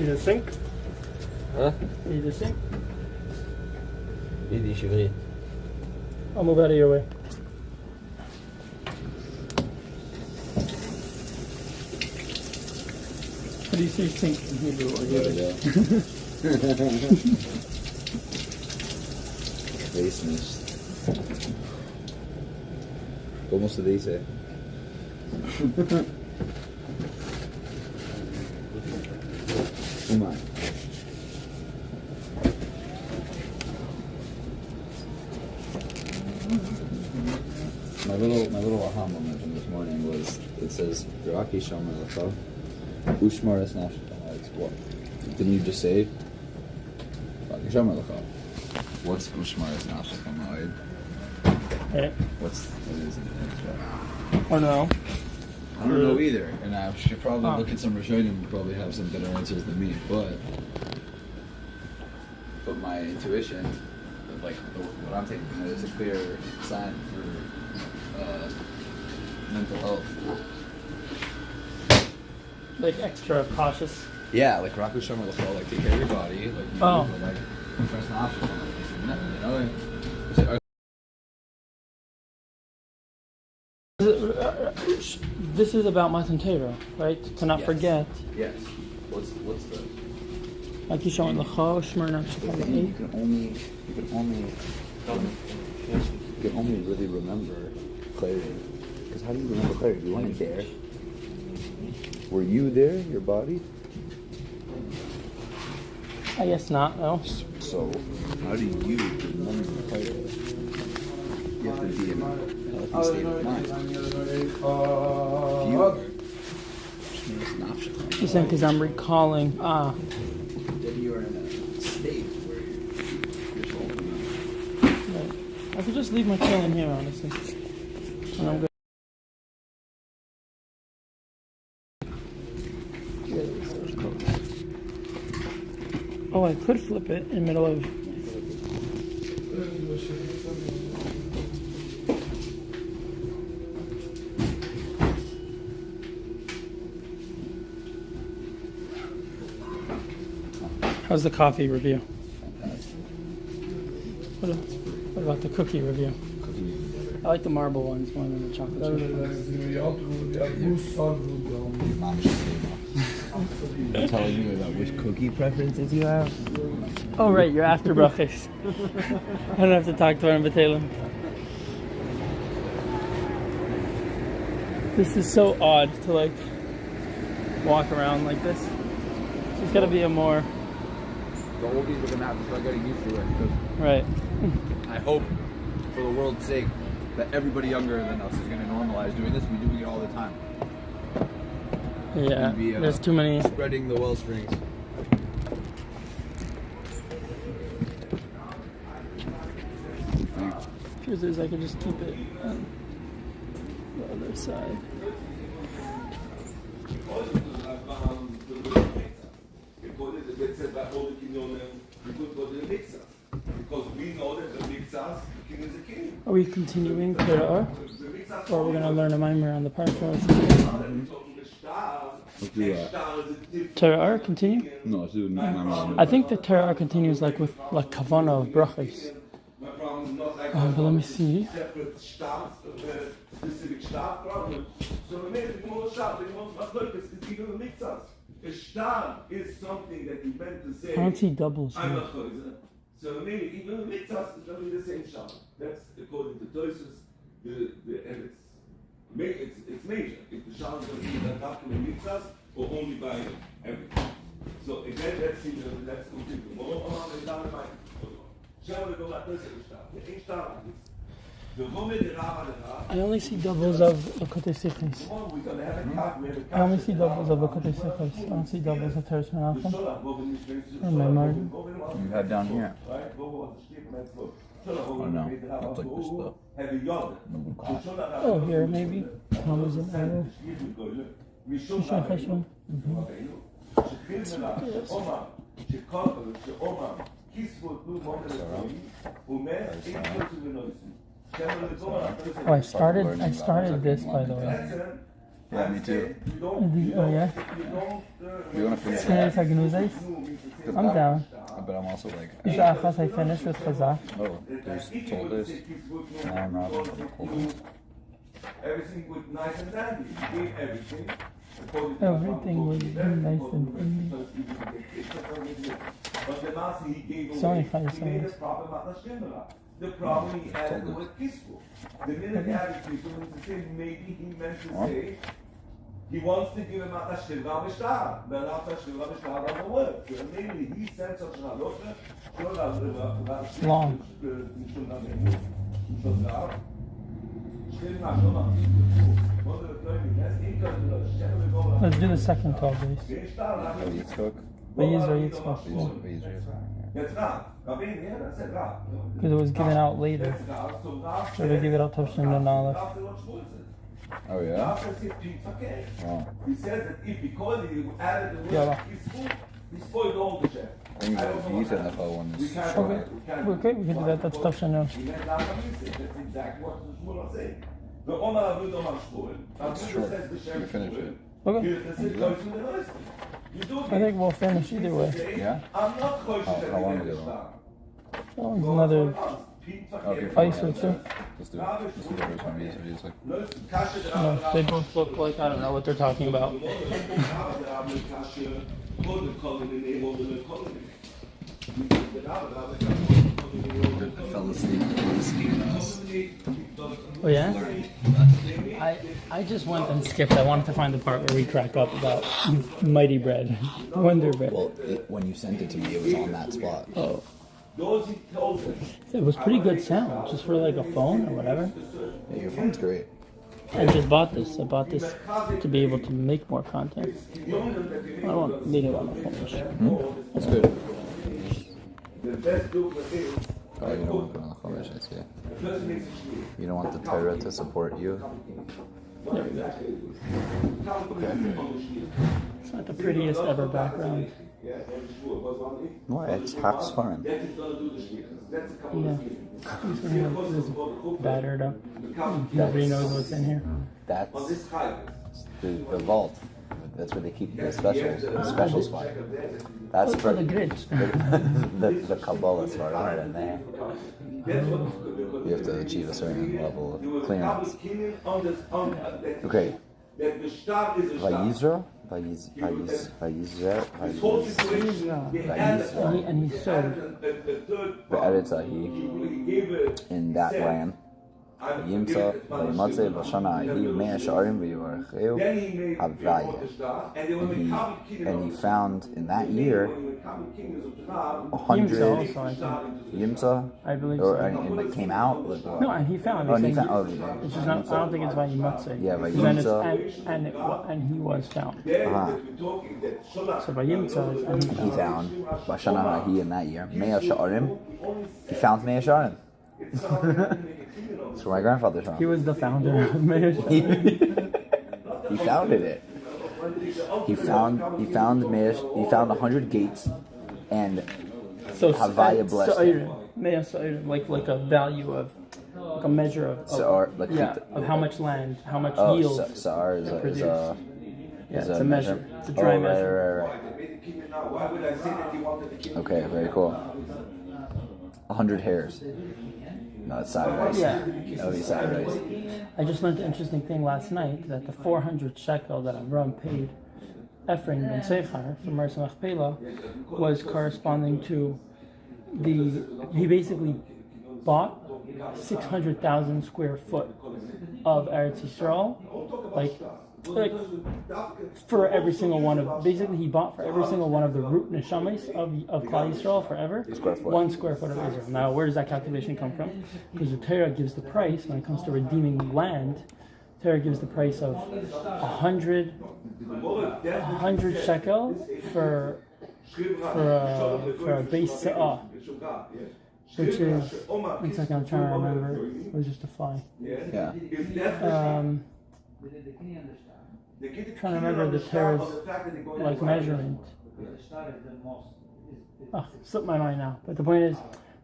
Need a sink? Need a sink? Easy, chérie. I'll move out of your way. How do you say sink in Hebrew? Baseness. ¿Cómo se dice? Come on. My little aha moment from this morning was, it says Raki Shomer Lecha Ushmar Es Nafshech. What? Didn't you just say Raki Shomer Lecha? What's Ushmar Es Nafshech? What is it? I don't know. I don't know either, and I should probably look at some Rishonim and probably have some better answers than me, but my intuition, like what I'm taking from it, is a clear sign for mental health. Like extra cautious. Yeah, like Raku Shomer L'chol, like take care of your body, like but like trust an option, you know. This is about Matan Torah, right? To not forget. Yes. What's the? Like you showing the Chosh, Shmurna, You can only really remember clarity. Because how do you remember clarity? You weren't there. Were you there? Your body? I guess not. No. So how do you remember clarity? You have to be in a healthy state of mind. You're saying because I'm recalling. Then you are in a state where you're solving. Right. I could just leave my tail in here, honestly. And I'm good. Oh, I could flip it in the middle of. How's the coffee review? What about the cookie review? I like the marble ones more than the chocolate chip ones. You're telling me about which cookie preferences you have? Oh right, you're after brachos. I don't have to talk to her in Batelim. This is so odd to like walk around like this. There's got to be a more. The oldies are gonna have to start getting used to it. Right. I hope, for the world's sake, that everybody younger than us is gonna normalize doing this. We do it all the time. Yeah. There's too many. Spreading the well springs. Truth is, I could just keep it on the other side. Because we know that the mixas, the king is the king. Are we continuing Torah, or are we going to learn a mimer on the parsha? Let's do that. Torah continue? No, let's do it. I think the Torah continues like with like kavana of brachos. But let me see. A star is something that you meant to say. I don't see doubles. I'm not going to. So maybe even the mitzvahs is going to be the same shah. That's according to Tosus, and it's major. If the shah is going to be that after the mitzvahs or only by everything. So again, let's continue. I only see doubles of Akotei Sichos. I only see doubles of Akotei Sichos. I don't see doubles of Teres Menachem. Or Memar. You had down here. Oh no, that's like this stuff. Oh, here maybe. Thomas and Arrow. Shishon Cheshvan. Oh, I started this, by the way. Yeah, me too. Oh yeah? You want to finish Yeah, that? I'm down. But I'm also like, Is the Achas I finished with Chazak? oh, there's Toldos. Now I'm not on the Toldos. Everything was nice and dandy. He gave everything. Everything was nice and dandy. But the Nasi, he gave Sorry, away. Chaya, He made sorry. a problem about the Shemara. The problem he added was peaceful. The minute he added peaceful, he said maybe he meant to say he wants to give him a Shemara Bishtar. But after Shemara Bishtar doesn't work. So mainly he sent such an alota. Long. Let's do the second 12 days. Yitzchok? Yitzchok. Because it was given out later. So they give it out Tavshin and Aleph. Oh yeah? Wow. He says that if because he added the word Yeah. peaceful, he spoiled all the chef. I think that V's and the one is Okay, we can do that. That's Tavshin now. That's exactly what the Shmuel are saying. The Omar Abu Domar Shmuel. It's short. You finish it. Okay. You do I think we'll finish either way. Yeah? I'm not How long ago? Oh, it's another Okay, ice or two. Let's do it. Let's do the first one. It's like, No, they both look like I don't know what they're talking about. I fell asleep listening to us. Oh yeah? I just went and skipped. I wanted to find the part where we crack up about Mighty Bread, Wonder Bread. Well, when you sent it to me, it was on that spot. Oh. It was pretty good sound, just for like a phone or whatever. Yeah, your phone's great. I just bought this. I bought this to be able to make more content. I don't need it on my phone. That's good. The best book is Oh, you don't want to put on the Chumash, I see. You don't want the Torah to support you? There we go. Okay. It's not the prettiest ever background. Why? It's half Sfarim. Yeah. This is battered up. Nobody knows what's in here. That's the vault. That's where they keep the special spot. That's For the grid. the Kabbalah spot right in there. You have to achieve a certain level of clearance. Okay. Vayizra? Vayizra? And he sewed. Be'eretzahi in that land. Yimsa, Vayimatze, Vashana, Ahi, Mea Sha'arim, V'yivaracheu, Havaya. And he found in that year 100 Yimsa, I believe or so. and it came out. Like, No, and he found. oh, and he found. Oh, It's just not, I don't think it's Vayimotze. Yeah, Vayimotze. And he was found. So Vayimotze is He found Vashana Ahi in that year. Mea Sha'arim. He found Mea Sha'arim. That's where my grandfather's from. He was the founder of Meir. He founded it. He found 100 gates and Havaya blessed it. Meir Sa'irim, like a value of, like a measure of how much land, how much yield. Sa'ar is a it's a measure. It's a dry measure. Right. Okay, very cool. 100 hairs. No, it's side rice. Yeah. That would be side rice. I just learned an interesting thing last night, that the 400 shekel that Avram paid Ephraim ben Seichar from Mersa Machpelah was corresponding to he basically bought 600,000 square foot of Eretz Yisrael, like for every single one of, basically he bought for every single one of the root neshamis of Klal Yisrael forever, 1 square foot of Israel. Now, where does that calculation come from? Because the Torah gives the price, when it comes to redeeming land, Torah gives the price of 100 shekel for a base se'ah, which is, one second, I'm trying to remember, it was just a fly. Yeah. Trying to remember the Torah's like measurement. Oh, slipped my mind now. But the point is,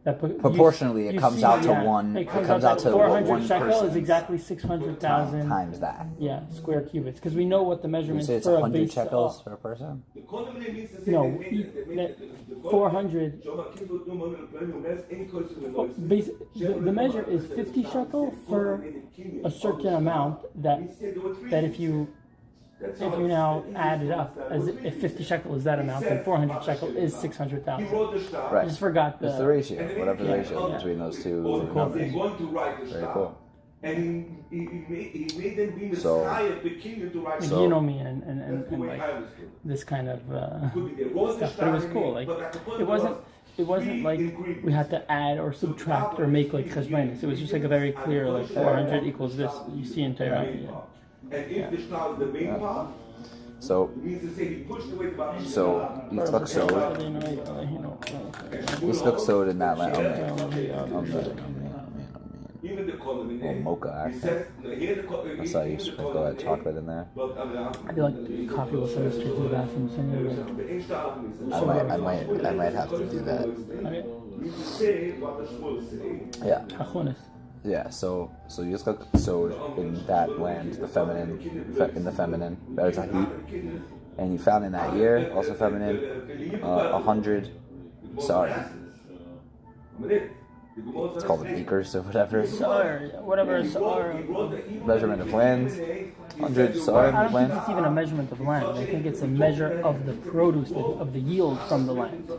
Proportionally, it comes out to one. It comes out to 400 one shekel person is exactly 600,000 times that. Yeah, square cubits. Because we know what the You measurements say it's for a 100 base shekels per person. No, 400. The measure is 50 shekel for a certain amount that if you now add it up, as if 50 shekel is that amount, then 400 shekel is 600,000. Right. I just forgot It's the ratio, whatever the ratio between those two numbers. Very cool. And he made them be So- Messiah, the king, to write. You know me and like this kind of stuff, but it was cool. Like it wasn't like we had to add or subtract or make like cheshbonis. It was just like a very clear like 400 equals this. You see in Torah. And if the star is the main part, So, it means to say he pushed away the Bible. Yitzchak sowed in that land. Even the column Little mocha accent. I saw you sprinkle that chocolate in there. I feel like coffee will send us straight to the bathroom. I might have to do that. Yeah. Yeah, so Yitzchak sowed in that land, the feminine, Be'eretz, and he found in that year, also feminine, 100 sarim. It's called acres or whatever. Measurement of land, 100 sarim I don't land. think it's even a measurement of land. I think it's a measure of the produce, of the yield from the land.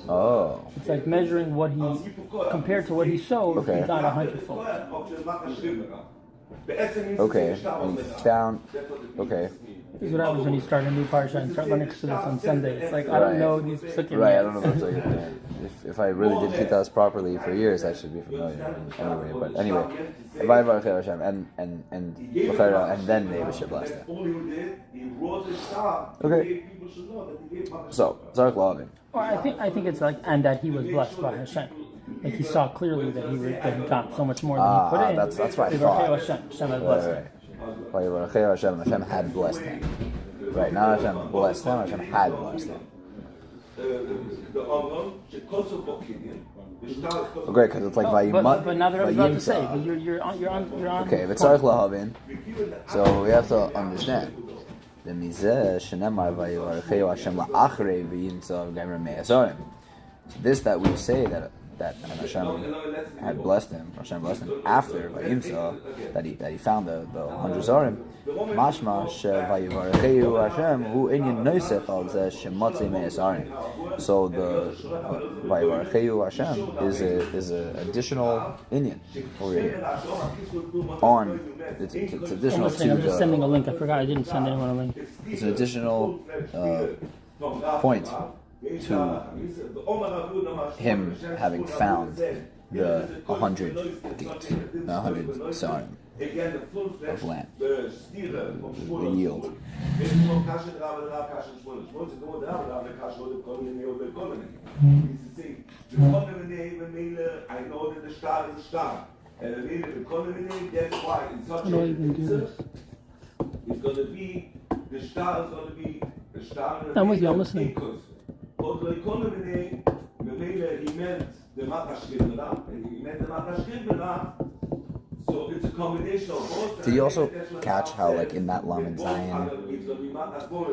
Oh. It's like measuring what he, compared to what he sowed, Okay. he got 100-fold. Okay, and he found. Okay. This is what happens when you start a new parsha and start learning Chassidus on Sunday. It's like, I don't know these psukim. Right, I don't know if it's like, if I really did Chitas properly for years, I should be familiar. Anyway, but anyway, and then they should bless them. Okay. So, Zarek Lavin. Or I think it's like, and that he was blessed by Hashem. Like he saw clearly that he got so much more than he put in. That's what I thought. Hashem had blessed him. Hashem had blessed him. Right, now Hashem blessed him, Hashem had blessed him. Oh, great, because it's like But now that I was about to say, but you're on. Okay, but Tzarech Lahavin. So we have to understand. The Mizeh Shenemar Vayivarcheu Hashem La'achrei V'yimtzav Gaimer Me'asarim. This that we say that Hashem had blessed him, Hashem blessed him after Vayimtza, that he found the 100 Zarim. Mashma Vayivarcheu Hashem Hu Inyan Nosef Al Zeh Shematzei Me'asarim. So the Vayivarcheu Hashem is a additional Inyan over here. It's additional to I'm just sending a link. I forgot I didn't send anyone a link. It's an additional point to him having found the 100 sarim of land, the yield. I know that the star is a star. And that's why in such How do I even do this? it's going to be, the star is going to be the star. I'm with you, I'm listening. Although he meant the Matashkibra, and he meant the Matashkibra, so it's a combination of both. Did you also catch how, like, in that Lamed Zayin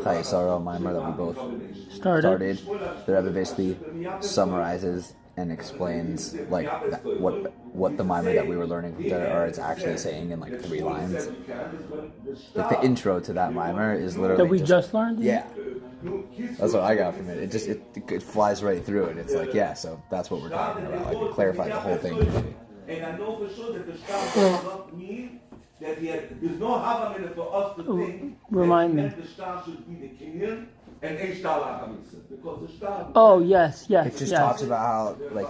Chayesara Maimer that we both started, the Rebbe basically summarizes and explains like what the Maimer that we were learning from Torah is actually saying in like 3 lines. Like the intro to that Maimer is literally That we just learned? Yeah. That's what I got from it. It flies right through it. It's like, yeah, so that's what we're talking about. Like it clarified the whole thing. And I know for sure that the star does not mean that there's no Havamina for us to think Remind me. that the star should be the Kenyan and a star Lakamisa. Because the star. Oh, yes. It just talks about how, like,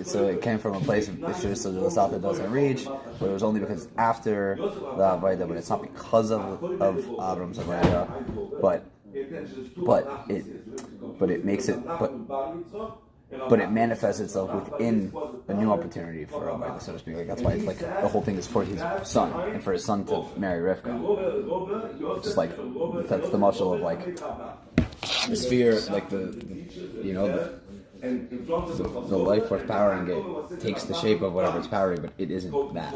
so it came from a place of Ishur to the south that doesn't reach, but it was only because after the Avaida, but it's not because of Avram's Avaida, but it makes it, but it manifests itself within a new opportunity for Avaida, so to speak. Like, that's why it's like the whole thing is for his son and for his son to marry Rivka. It's just like that's the muscle of like the sphere, like the And in front of The life force powering it takes the shape of whatever it's powering, but it isn't that.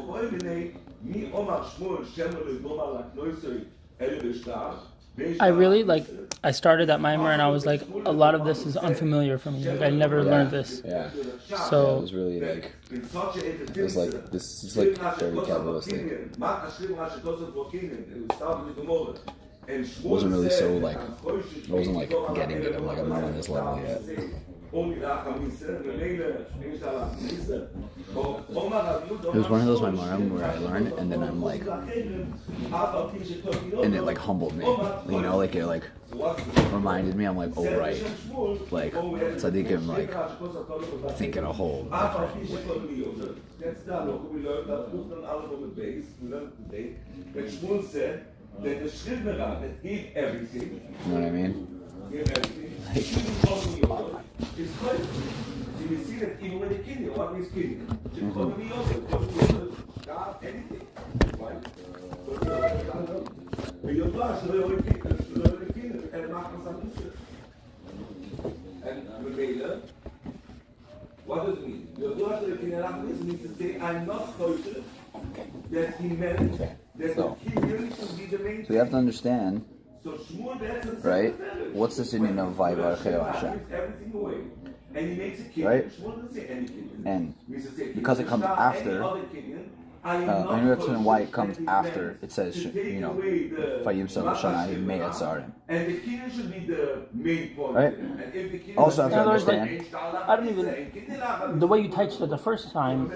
I really like. I started at Maimer and I was like, a lot of this is unfamiliar for me. Like I never learned this. Yeah. So It was really like, it was like, this is like very Kabbalistic. It wasn't really so like, I wasn't like getting it. I'm like, I'm not on this level yet. It was one of those Maimarim where I learned and then I'm like, and it like humbled me, you know, like it like reminded me, I'm like, oh right, like tzaddikim like think in a whole different way. That the Schriftner that gave everything. You know what I mean? Gave everything. It's crazy. So you see that even when the kidney, what means kidney? God, anything. Right? But your blood, so you're the kidney, and Mele, what does it mean? Your blood, so the kidney, means to say, I'm not kosher, that he meant. So you have to understand, right? What's the meaning of Vayvar Hashem? Right? And because it comes after, and you have to know why it comes after. It says, you know, Vayimsa Shana Mei Atzarim. And the kidney should be the main point. Right? Also have to understand. I don't even. The way you touched it the first time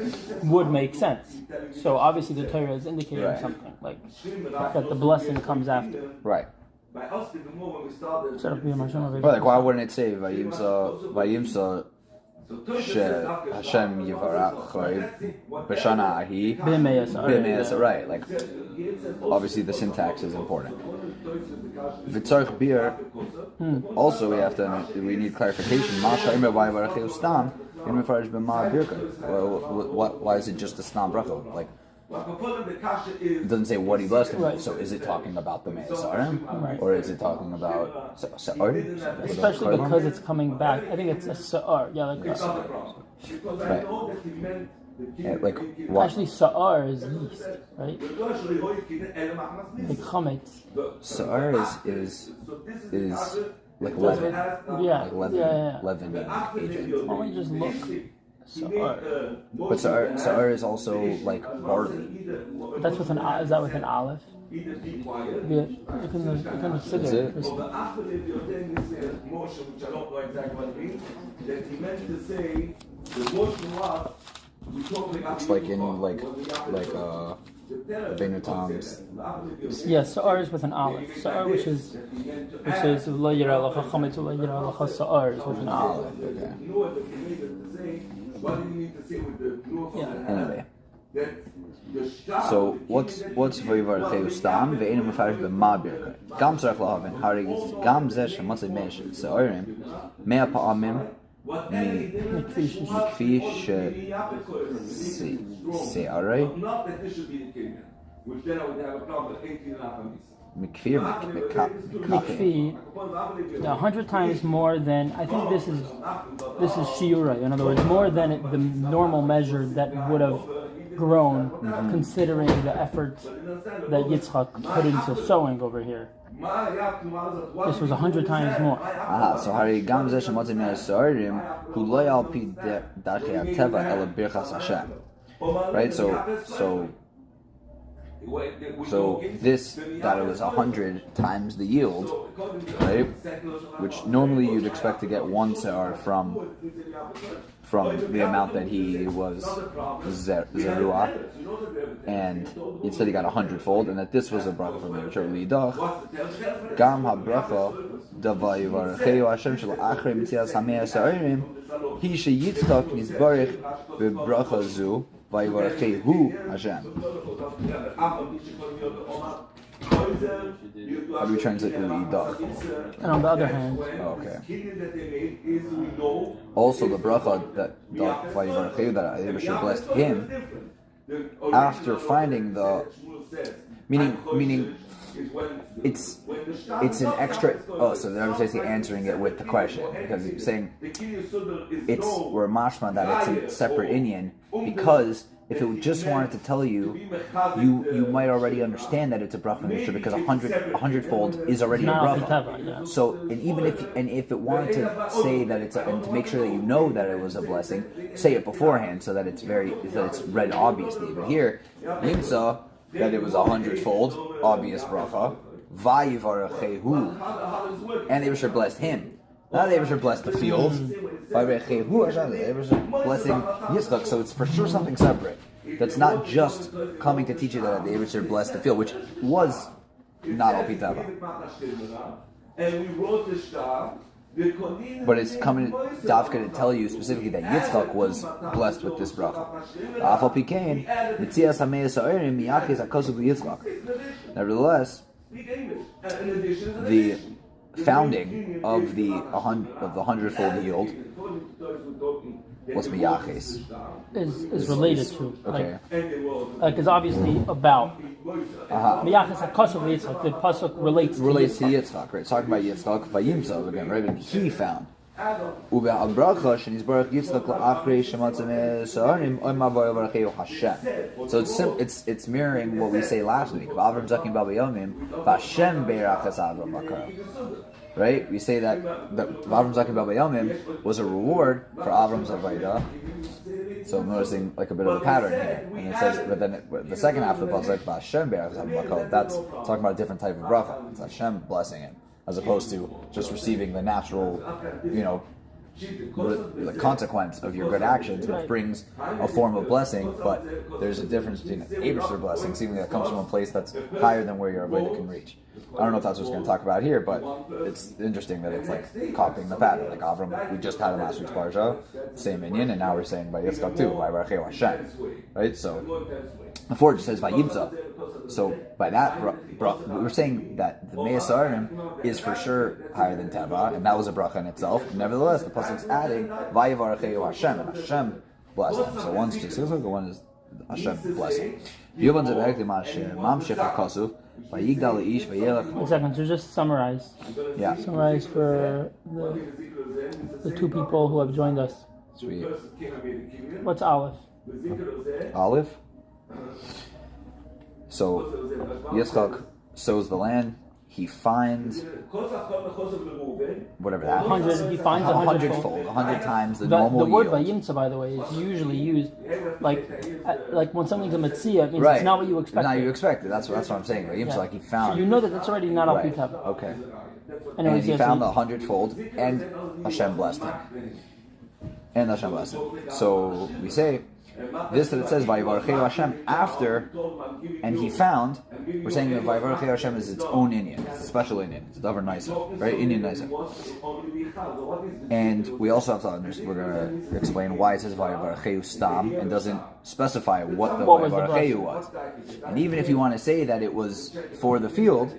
would make sense. So obviously the Torah is indicating something like that the blessing comes after. Right. Instead of being But like, why wouldn't it say Vayimsa Hashem Yivarach B'Shana Ahi B'Me'asa? Right. Like, obviously the syntax is important. V'tzarich beer. Also, we need clarification. Why is it just a stam bracha? Like, it doesn't say what he blessed him with. So is it talking about the Me'asarim? Or is it talking about Sa'ar? Especially because it's coming back. I think it's a Sa'ar. Yeah, like right. Yeah, like what? Actually, Sa'ar is yeast, right? Like chametz. Sa'ar is like leaven. Yeah, like leaven, yeah. leavening agent. Why don't we just look? Sa'ar. But Sa'ar is also like barley. That's with an is that with an aleph? Yeah, you can consider Is it? It's like in like Benu Tom's. Yeah, Sa'ar is with an aleph. Sa'ar, which is Lo Yira Lacha Chametz Lo Yira Lacha Sa'ar is with an aleph. Okay. What do you need to say with the Anyway. So what's Vayvar Cheu Stam ve'enu mefarish b'ma birka. Gam tzarich lahaven harigis gam zeh shematzei mesh Sa'arim mea pa'amim mikfi she'arei not that this should be the kingdom, which then I would have a problem with 18 and a half Mikfi, 100 times more than, I think this is shiura. In other words, more than the normal measure that would have grown, considering the effort that Yitzchak put into sowing over here. This was 100 times more. So Hari Gam Zeh Shematzei Me'as Sa'arim Hu Lo Al Pi Darchei HaTeva Ela Birchas Hashem. Right. So this, that it was 100 times the yield, right? Which normally you'd expect to get one se'ar from the amount that he was zeruah, and instead he got 100-fold, and that this was a bracha from the Lidach. Gam ha-bracha davay varacheu Hashem shel achrei mitzias hamei sa'arim hi sheyitzchak nizbarich bebracha zu vayvaracheu Hashem. How do we translate the Lidach? And on the other hand, also the bracha that Hashem blessed him after finding the meaning is when it's the shtar it's an is not extra. Shabbos Oh, so Kodesh. they're basically answering it with the question because it's saying The Kinyan Sudar is it's no we're mashma that it's a separate Inyan because if it just wanted to tell you, you might already understand that it's a bracha mishra because 100-fold is already a Now, bracha. yeah. So, and even if it wanted to say that it's and to make sure that you know that it was a blessing, say it beforehand so that it's read obviously. But here, Nimsa that it was 100-fold obvious bracha, vayivarechehu, and the Abishur blessed him. Not the Abishur blessed the field. Vayivarechehu Hashem, the Abishur blessing Yitzchak. So it's for sure something separate. That's not just coming to teach you that the Abishur blessed the field, which was not al pitava. And we wrote the shtar. But it's coming Dafka to tell you specifically that Yitzchak was blessed with this bracha. Nevertheless, the founding of the 100-fold yield was miyaches. Is related to Okay. like is obviously about Miyachas HaKosov Yitzchak. The pasuk relates To to Yitzchak, right? It's talking about Yitzchak, Vayimsa again, right? And he found. Ube al-bracha shenizbarach Yitzchak la'achrei shematzeh sa'arim oima v'yovaracheu Hashem. So it's mirroring what we say last week. V'avram zakim b'abayomim v'Hashem be'erachas Avram makar. Right? We say that V'avram zakim b'abayomim was a reward for Avram's avodah. So I'm noticing like a bit of a pattern here, and it says, but then the second half of the pasuk, "Hashem be'erachas Avram makar," that's talking about a different type of bracha. It's Hashem blessing him, as opposed to just receiving the natural, the consequence of your good actions, which brings a form of blessing. But there's a difference between Abishur blessing, seemingly that comes from a place that's higher than where your avodah can reach. I don't know if that's what we're going to talk about here, but it's interesting that it's like copying the pattern. Like Avram, we just had in last week's parsha, same inyan, and now we're saying by Yitzchak too, by Baracheu Hashem, right? So before it just says by Yimza. So by that, we're saying that the Me'asarim is for sure higher than Teva, and that was a bracha in itself. Nevertheless, the pasuk's adding Vayivaracheu Hashem, and Hashem blessed him. So one's just one is Hashem blessing. One second, so just summarize. Yeah. Summarize for the two people who have joined us. Sweet. What's Aleph? Olive. So Yitzchak sows the land. He finds whatever that 100. He finds 100-fold, 100 times the normal The word yield. vayimtza, by the way, is usually used like when something's a metzia, it means Right. it's not what you expected. Not you expected. That's what I'm saying. Right? Like he found. So you know that that's already not al Right. pitava. Okay. And And he found the 100-fold, and Hashem blessed him. And Hashem blessed him. So we say this that it says Vayivaracheu Hashem after, and he found. We're saying that Vayivaracheu Hashem is its own inyan. It's a special inyan. It's a davar nicer, right? Inyan nicer. And we also have to understand. We're going to explain why it says Vayivaracheu Stam and doesn't specify what the Vayivaracheu was. And even if you want to say that it was for the field,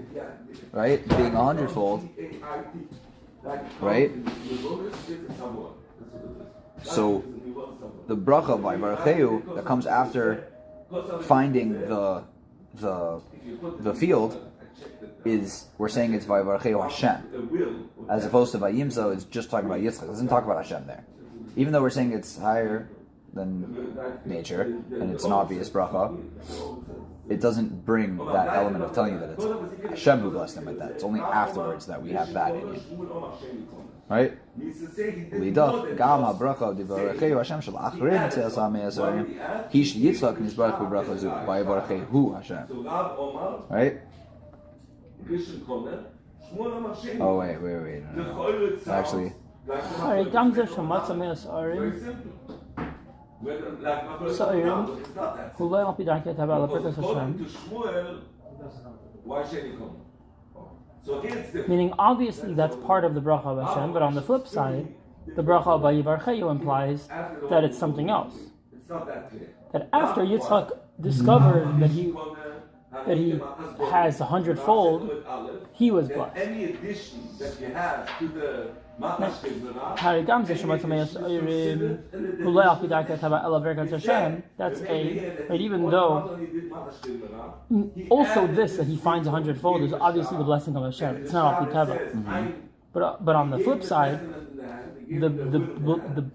right, being 100-fold, right? So the bracha by Vayivaracheu that comes after finding the field is, we're saying it's Vayivaracheu Hashem, as opposed to Vayimza, it's just talking about Yitzchak. It doesn't talk about Hashem there. Even though we're saying it's higher than nature and it's an obvious bracha, it doesn't bring that element of telling you that it's Hashem who blessed him like that. It's only afterwards that we have that in it. Right? Lidach gam habracha divaracheu Hashem shel achrim tzeiasa me'asarim hish Yitzchak nizbarach b'bracha zu vayivaracheu Hashem. Right? Oh wait. No. Actually, Alright, gamzer shematza me'asarim sa'arim hulay al pidanket haba al berkas Hashem. Meaning, obviously, that's part of the bracha of Hashem, but on the flip side, the bracha of Vayivaracheu implies that it's something else. That after Yitzchak discovered that he that he has 100-fold, he was blessed. Any addition that you have to the Matash that's right, even though also this that he finds 100-fold is obviously the blessing of Hashem. It's not Alpi Teva. But on the flip side, the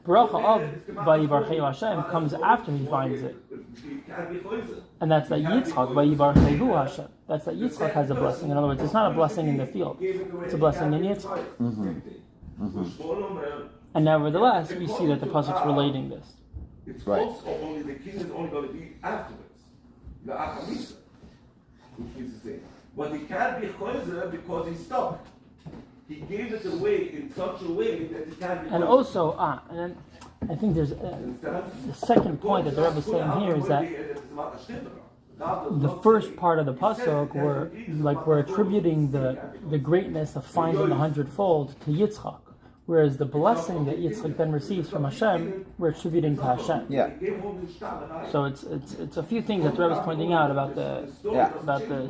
bracha of Vayivarcheu Hashem comes after he finds it, and that's that Yitzchak Vayivarcheu Hashem. That's that Yitzchak has a blessing. In other words, it's not a blessing in the field; it's a blessing in Yitzchak. And nevertheless, we see that the pasuk's relating this. It's also only the king is only going to be afterwards, the Achamisa, which means to say, but he can't be choizer because he's stuck. He gave it away in such a way that he can't be. And also, and then I think there's the second point that the Rebbe is saying here is that the first part of the pasuk we're attributing the greatness of finding the 100-fold to Yitzchak, whereas the blessing that Yitzchak then receives from Hashem we're attributing to Hashem. Yeah. So it's a few things that the Rebbe is pointing out about the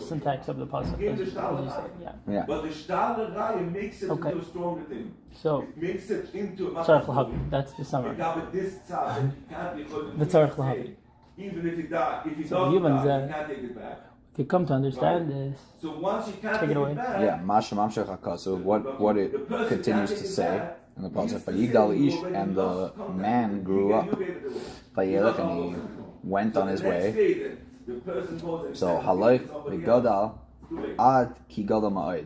syntax of the pasuk, as you said. Yeah. But the Shtalerei makes it into a stronger thing. So it makes it into a Tzarech L'Havi. That's the summary. The Tzarech L'Havi. Even if he dies, if he So doesn't humans die, he can't take it back. could come to understand this. So once you can't Take it away. back, Yeah, Masha Mamshech HaKasu, what it continues to say in the pasuk, Vayigdal Ish, and the man grew up, Vayelech, and he went on his way. So Haloich V'Gadal Ad Ki Gadal Ma'od.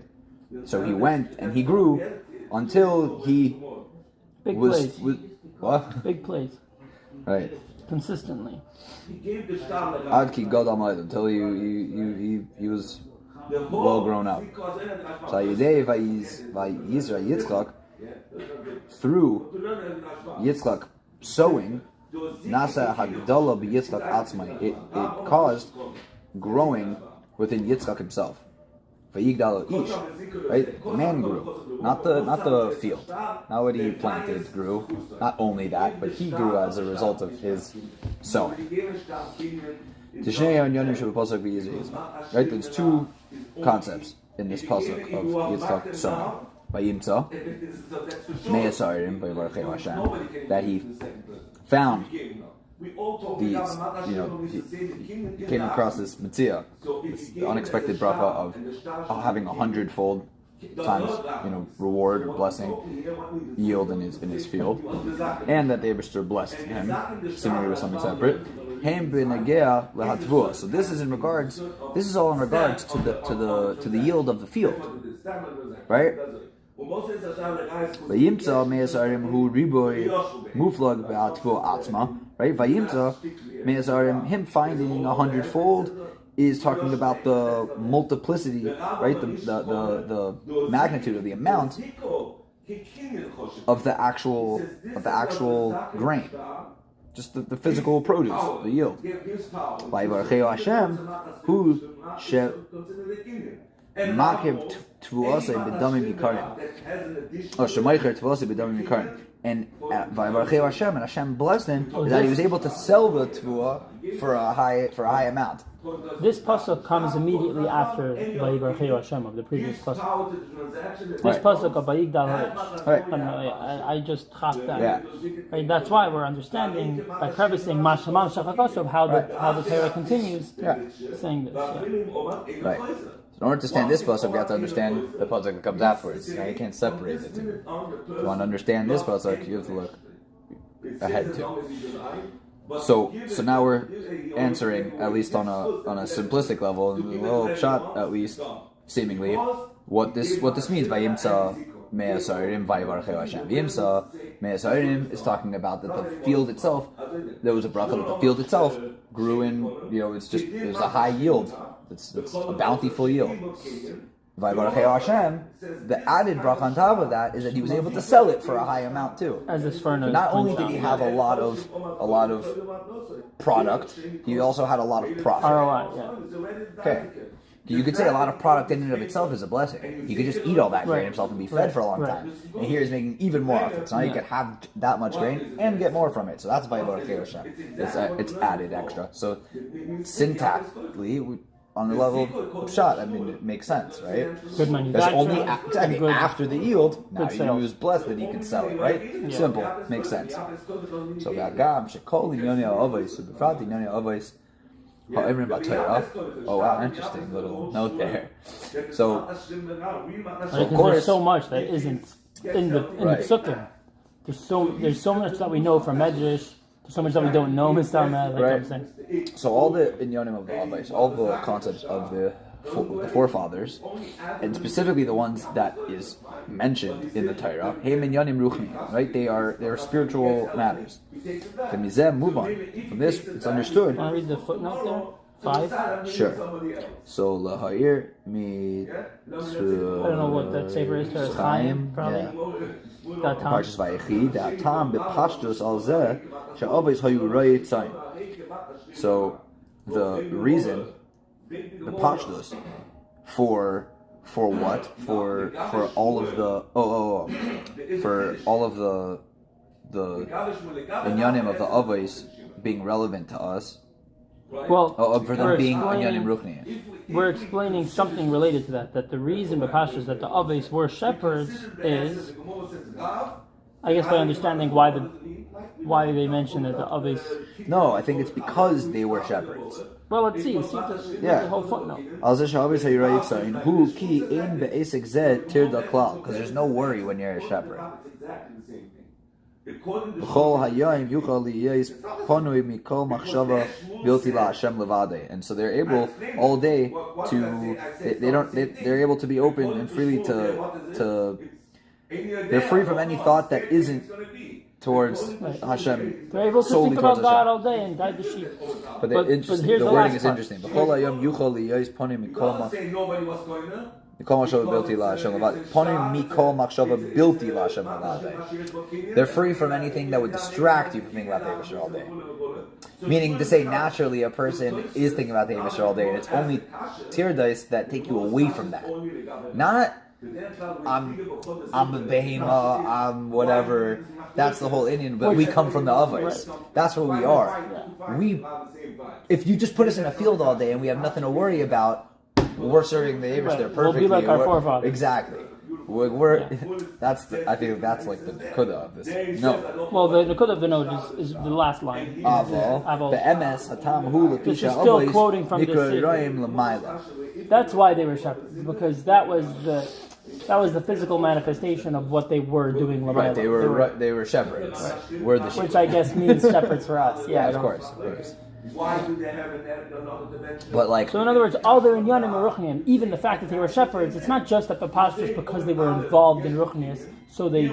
So he went and he grew until he Big was plays. what? Big plays. Right. Consistently. Ad Ki Gadal Ma'od, until he was well grown up. So Yidei Vayizra Yitzchak, through Yitzchak sowing, Nasa Hagdala b'Yitzchak Atzmai, it caused growing within Yitzchak himself. Vayigdal Ish, right? The man grew, not the field, not what he planted grew. Not only that, but he grew as a result of his sowing. Right? There's two concepts in this pasuk of Yitzchak sowing. Vayimtza, Me'asarim, Vayivarcheu Hashem, that he found these, he came across this mitzvah, this unexpected bracha of having 100-fold times, reward or blessing, yield in his field, and that the Eibishter blessed him, similarly with something separate. So this is all in regards to the yield of the field, right? Vayimtza me'asarim hu riboy muflag be'atvo atzma. Right? Vayimtza me'asarim, him finding 100-fold is talking about the multiplicity, right? The magnitude of the amount of the actual grain, just the physical produce, the yield. Vayivarcheu Hashem hu she makib tvuase b'damim yikarim. Shemaicher tvuase b'damim yikarim. And Vayivarcheu Hashem, and Hashem blessed him, that he was able to sell the tvua for a high amount. This pasuk comes immediately after Vayivarcheu Hashem of the previous pasuk. This pasuk of Vayigdal Ish. Right. I just chopped that. Yeah. Right. That's why we're understanding by prefacing Mashamam Shachakasu how the Torah continues saying this. Yeah. Right. So in order to understand this pasuk, you have to understand the pasuk that comes afterwards. You can't separate the two. If you want to understand this pasuk, you have to look ahead too. So now we're answering, at least on a simplistic level, a little shot at least, seemingly, what this means. Vayimtza me'asarim vayivarcheu Hashem. Vayimtza me'asarim is talking about that the field itself, there was a bracha that the field itself grew in. There's a high yield. It's a bountiful yield. Vayivarcheu Hashem, the added bracha on top of that is that he was able to sell it for a high amount too. As this furnace. Not only did he have a lot of product, he also had a lot of profit. ROI, yeah. Okay. You could say a lot of product in and of itself is a blessing. He could just eat all that grain himself and be fed for a long time. And here he's making even more of it. So now you could have that much grain and get more from it. So that's Vayivarcheu Hashem. It's added extra. So syntactically, on the level of shot. I mean, it makes sense, right? Good money. That's only Good. after the yield. Now Good sale. he was blessed that he could sell it, right? Yeah. Simple, makes sense. So Gagam Shekol Inyoni Avos, Befrat Inyoni Avos. Oh wow, interesting little note there. So of course, there's so much that isn't in the psukim. There's so much that we know from Medrash. There's so much that we don't know, Mr. Like right. I'm saying. So all the inyanim of the Avos, all the concepts of the forefathers, and specifically the ones that is mentioned in the Torah, Heim inyanim ruchni, right? They are spiritual matters. The mizeh, move on. From this, it's understood. Want to read the footnote there? 5? Sure. So lahayir mi. I don't know what that safer is. To Chaim, probably. Yeah. Parshas Vayechi, that tam bepashtus al zeh she'avos hayu royet zayin. So the reason, the pashtus, for what? For all of the for all of the inyanim of the avos being relevant to us. Well, for them being inyanim ruchni. We're explaining something related to that. That the reason B'Pashtus that the Avos were shepherds is, I guess, by understanding why they mention that the Avos. No, I think it's because they were shepherds. Well, let's see. The whole footnote. Because there's no worry when you're a shepherd. And so they're able all day to they're able to be open and freely to they're free from any thought that isn't towards Hashem. They're able to solely think about towards God Hashem. all day and guide the sheep. But here's the the wording last is part. interesting. They're free from anything that would distract you from thinking about the Eibush all day. Meaning to say, naturally, a person is thinking about the Eibush all day, and it's only tirdais that take you away from that. Not, I'm a behemoth, I'm whatever. That's the whole Indian, but we come from the Avos. That's what we are. If you just put us in a field all day and we have nothing to worry about, we're serving the Eibush there perfectly. We'll be like our forefathers. Exactly. I think that's like the Nekuda of this. No. Well, the Nekuda of the note is the last line. Aval. The MS Hatam Hu This is still quoting from this. That's why they were shepherds, because that was the physical manifestation of what they were doing. Right. They were shepherds. Right. We're the sheep. Which I guess means shepherds for us. Yeah, of course. Why do they have another dimension? But like, so in other words, all their inyanim are ruchniim. Even the fact that they were shepherds, it's not just that the pastors because they were involved in ruchnius, so they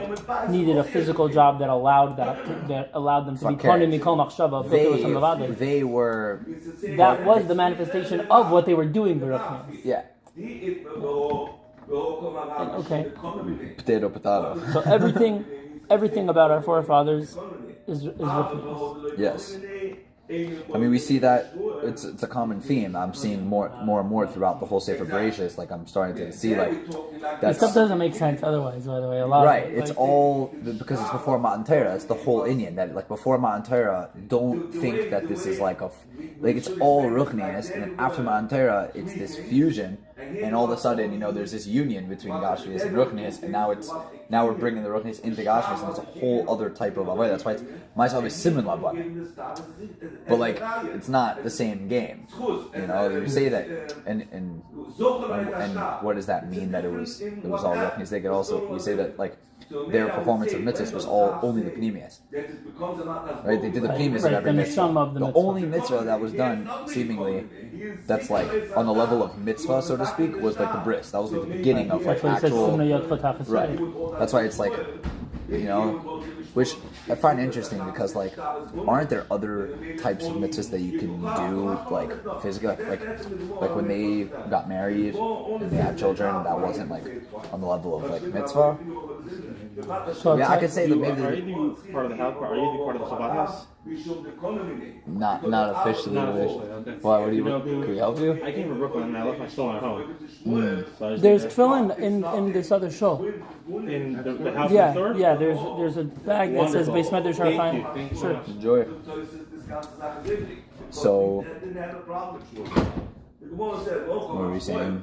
needed a physical job that allowed them to be panim mikol machshava. They were. That was the manifestation of what they were doing the ruchnius. Yeah. Okay. Potato. So everything about our forefathers is ruchnius. Yes. I mean, we see that it's a common theme. I'm seeing more and more throughout the whole Sefer Bereshis. Like, I'm starting to see that stuff doesn't make sense otherwise. By the way, a lot. Right. Of it, it's all because it's before Matan Torah. It's the whole Inyan that like before Matan Torah, don't think that this is like it's all Ruchnius, and then after Matan Torah, it's this fusion, and all of a sudden, there's this union between Gashmius and Ruchnius, and now we're bringing the Ruchnius into Gashmius, and it's a whole other type of Avodah. That's why it's Ma'asav is similar, but like it's not the same game. You say that, and what does that mean that it was all Ruchnius? They could also you say that like their performance of mitzvahs was only the pneumias. Right? They did the pneumias of every mitzvah. The only mitzvah that was done, seemingly, that's like on the level of mitzvah, so to speak, was like the bris. That was like the beginning of like actual. Right. That's why it's like, which I find interesting because like, aren't there other types of mitzvahs that you can do like physically, like when they got married and they had children, that wasn't like on the level of like mitzvah. So yeah, I could say that maybe. Are you part of the house? Are you part of the Shabbat house? Not officially. Not officially. Okay. Why? What do you? Can we help you? I came from Brooklyn and I left my phone at home. So there's tefillin in this other show. In the house next door? Yeah. There's a bag that says Beis Medrash Harafayim. Thank you. Sure. Enjoy it. So What were you saying?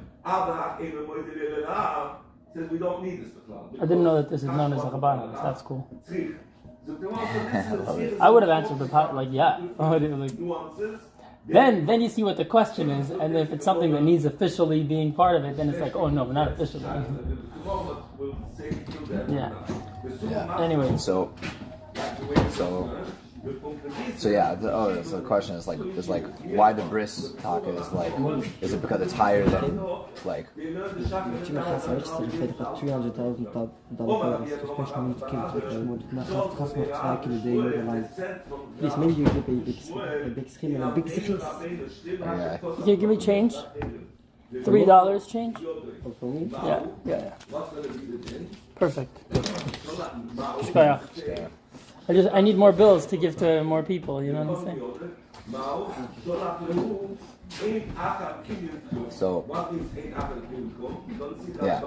Says we don't need this. I didn't know that this is known as a Chabad. That's cool. I love it. I would have answered the part like, yeah. Then you see what the question is, and if it's something that needs officially being part of it, then it's like, oh no, not officially. Yeah. Yeah. Anyway. So yeah. So the question is like why the bris taka is it because it's higher than like? Tu me fais saber que c'est le fait de faire $300,000 especially when it's kids. Maar het kost nog 2 keer de day lang. Please, maybe you give a big screen and a big screen. Yeah. Can you give me change? $3 change? For me? Yeah. Perfect. Shkoyach. I need more bills to give to more people, you know what I'm saying? So yeah.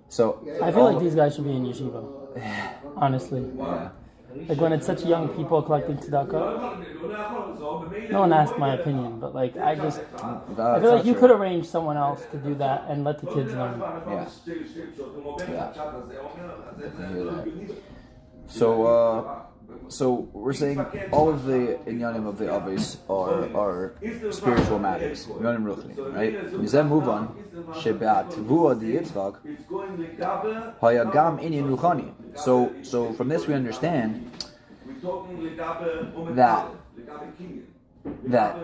So I feel like these guys should be in yeshiva. Honestly. yeah. Like when it's such young people collecting tzedakah. No one asked my opinion, but like I feel like you could arrange someone else to do that and let the kids learn. Yeah. So we're saying all of the inyanim of the Avis are spiritual matters, inyanim ruchni, right? Mizem move on. Shebat vua di Yitzchak hayagam inyan ruchani. So from this we understand that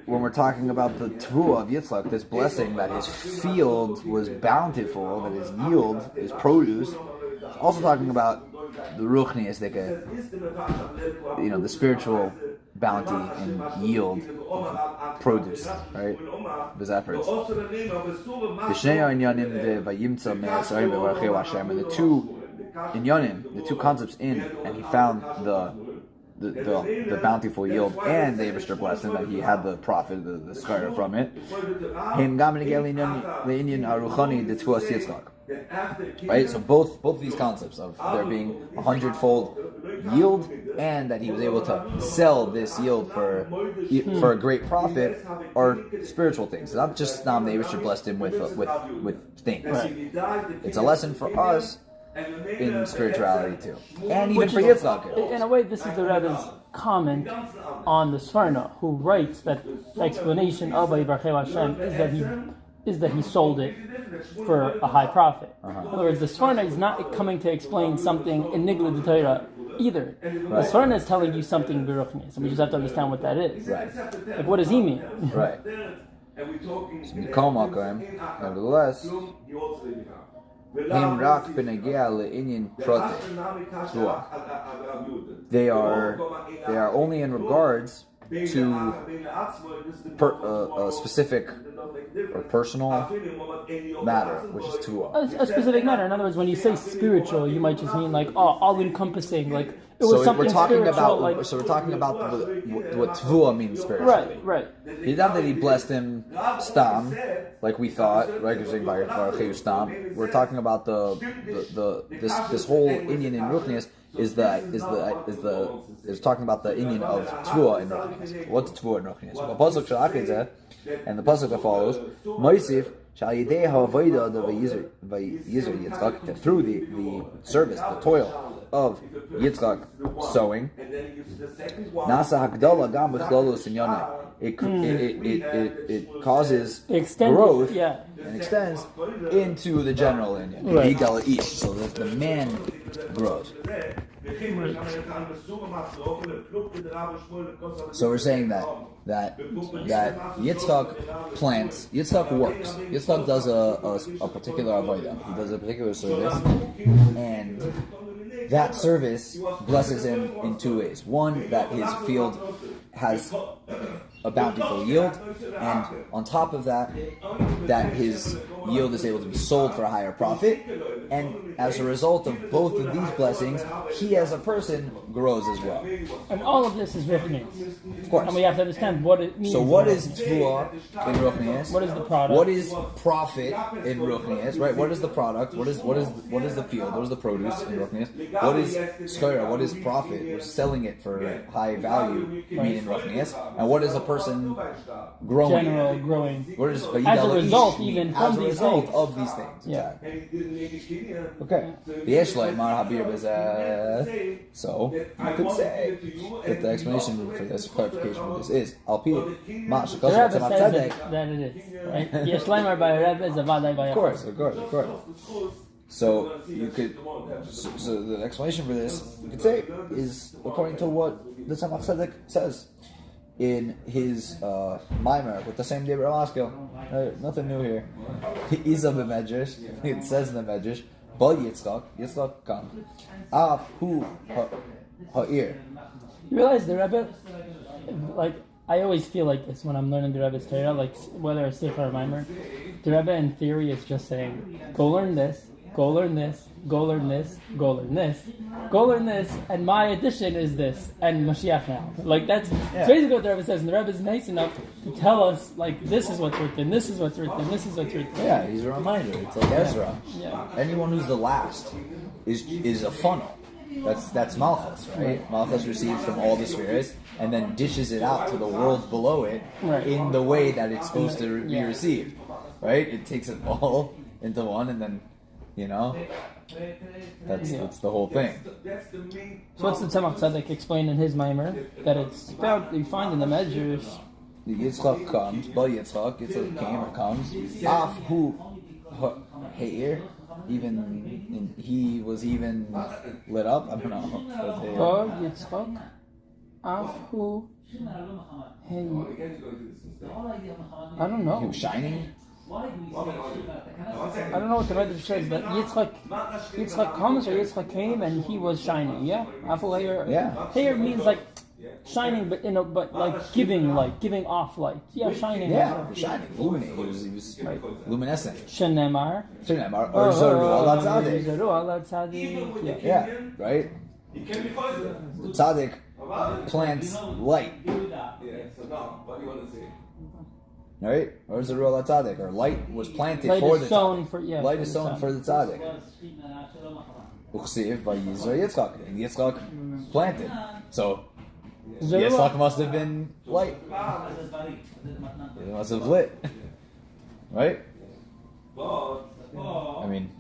when we're talking about the Tvua of Yitzchak, this blessing that his field was bountiful, that his yield, his produce, it's also talking about the Ruchni is like the spiritual bounty and yield of produce, right? Of his efforts. And the two inyanim, the two concepts and he found the bountiful yield and the Yibishter blessing that he had the profit, the schar from it. Right, so both these concepts of there being 100-fold yield and that he was able to sell this yield for a great profit are spiritual things. It's not just Nam the Yibishter blessed him with things. Right. It's a lesson for us in spirituality too, and even for Yitzchak. In a way, this is the Rebbe's comment on the Sfarna, who writes that the explanation of Yivarcheu Hashem is that he sold it for a high profit. In other words, the Sfarna is not coming to explain something in Nigla de Torah either. The Sfarna is telling you something Beruchnis, and we just have to understand what that is. Right. Like, what does he mean? Right. Nevertheless, they are only in regards to a specific or personal matter, which is Tuah. A specific matter. In other words, when you say spiritual, you might just mean like all-encompassing, like it was something spiritual. So we're talking about what Tuah means spiritually. Right. It's not that he blessed him stam, like we thought, right? We're talking about this whole Indian in Ruchnius is talking about the Indian of Tvua in Ruchnius. What's Tvua in Ruchnius? And the pasuk that follows, Moisif through the service, the toil of Yitzchak sowing, Nasa Hakdala Gam B'Chlolus Inyana. It causes growth and extends into the general Indian. Right. So that the man grows. So we're saying that Yitzchak plants, Yitzchak works. Yitzchak does a particular avodah. He does a particular service, and that service blesses him in two ways. One, that his field has a bountiful yield, and on top of that, that his yield is able to be sold for a higher profit, and as a result of both of these blessings, he as a person grows as well. And all of this is Ruchnius. Of course. And we have to understand what it means. So what is Tvua in Ruchnius? What is the product? What is profit in Ruchnius? Right? What is the product? What is the field? What is the produce in Ruchnius? What is skira? What is profit? We're selling it for high value, meaning Ruchnius. And what is a person growing? General growing. What is As a result, even as from a these result things. of these things? Yeah. Okay. So you could say that the explanation for this, clarification for this is Alpi The Rebbe says that it is. Right? Yesh Leimer by Rebbe is a Vadai by Of course. So you could. So the explanation for this, you could say, is according to what the Tzemach Tzedek says in his Maimer with the same Deber Maskil. Nothing new here. He's of the Medrash. It says in the Medrash, Bal Yitzchak come. Af hu ha'ir. You realize the Rebbe, like, I always feel like this when I'm learning the Rebbe's Torah, like whether it's Sikha or Maimer. The Rebbe in theory is just saying, go learn this, go learn this, go learn this, go learn this, go learn this, and my addition is this, and Mashiach now. Like that's basically what the Rebbe says, and the Rebbe is nice enough to tell us, like, this is what's written, this is what's written, this is what's written. Yeah, he's a reminder. It's like Ezra. Yeah. Anyone who's the last is a funnel. That's Malchus, right? Malchus receives from all the spheres and then dishes it out to the world below it in the way that it's supposed to be received, right? It takes it all into one, and then, that's the whole thing. So what's the Tzemach Tzedek explained in his Maimer? That it's found, you find in the Medrash. Yitzchak comes, Bal Yitzchak came or comes. Af hu ha'ir. He was even lit up. I don't know. Bal Yitzchak. Af hu hey. I don't know. He was shining. I don't know what the Medrash says, but Yitzchak comes or Yitzchak came and he was shining. Yeah, Hair means like shining, but like giving off light. Yeah, shining. Yeah, shining, illuminating. He was luminescent. Shenemar. Or Zaru ala Tzadik. Zaru ala Tzadik. Yeah, right. The Tzadik plants light. Right? Or is the real tzaddik? Or light was planted for the tzaddik. Light is sown for the tzaddik. Uchsiv by Yisrael Yitzchak. And Yitzchak planted. So Yitzchak must have been light. It must have lit. Right? I mean,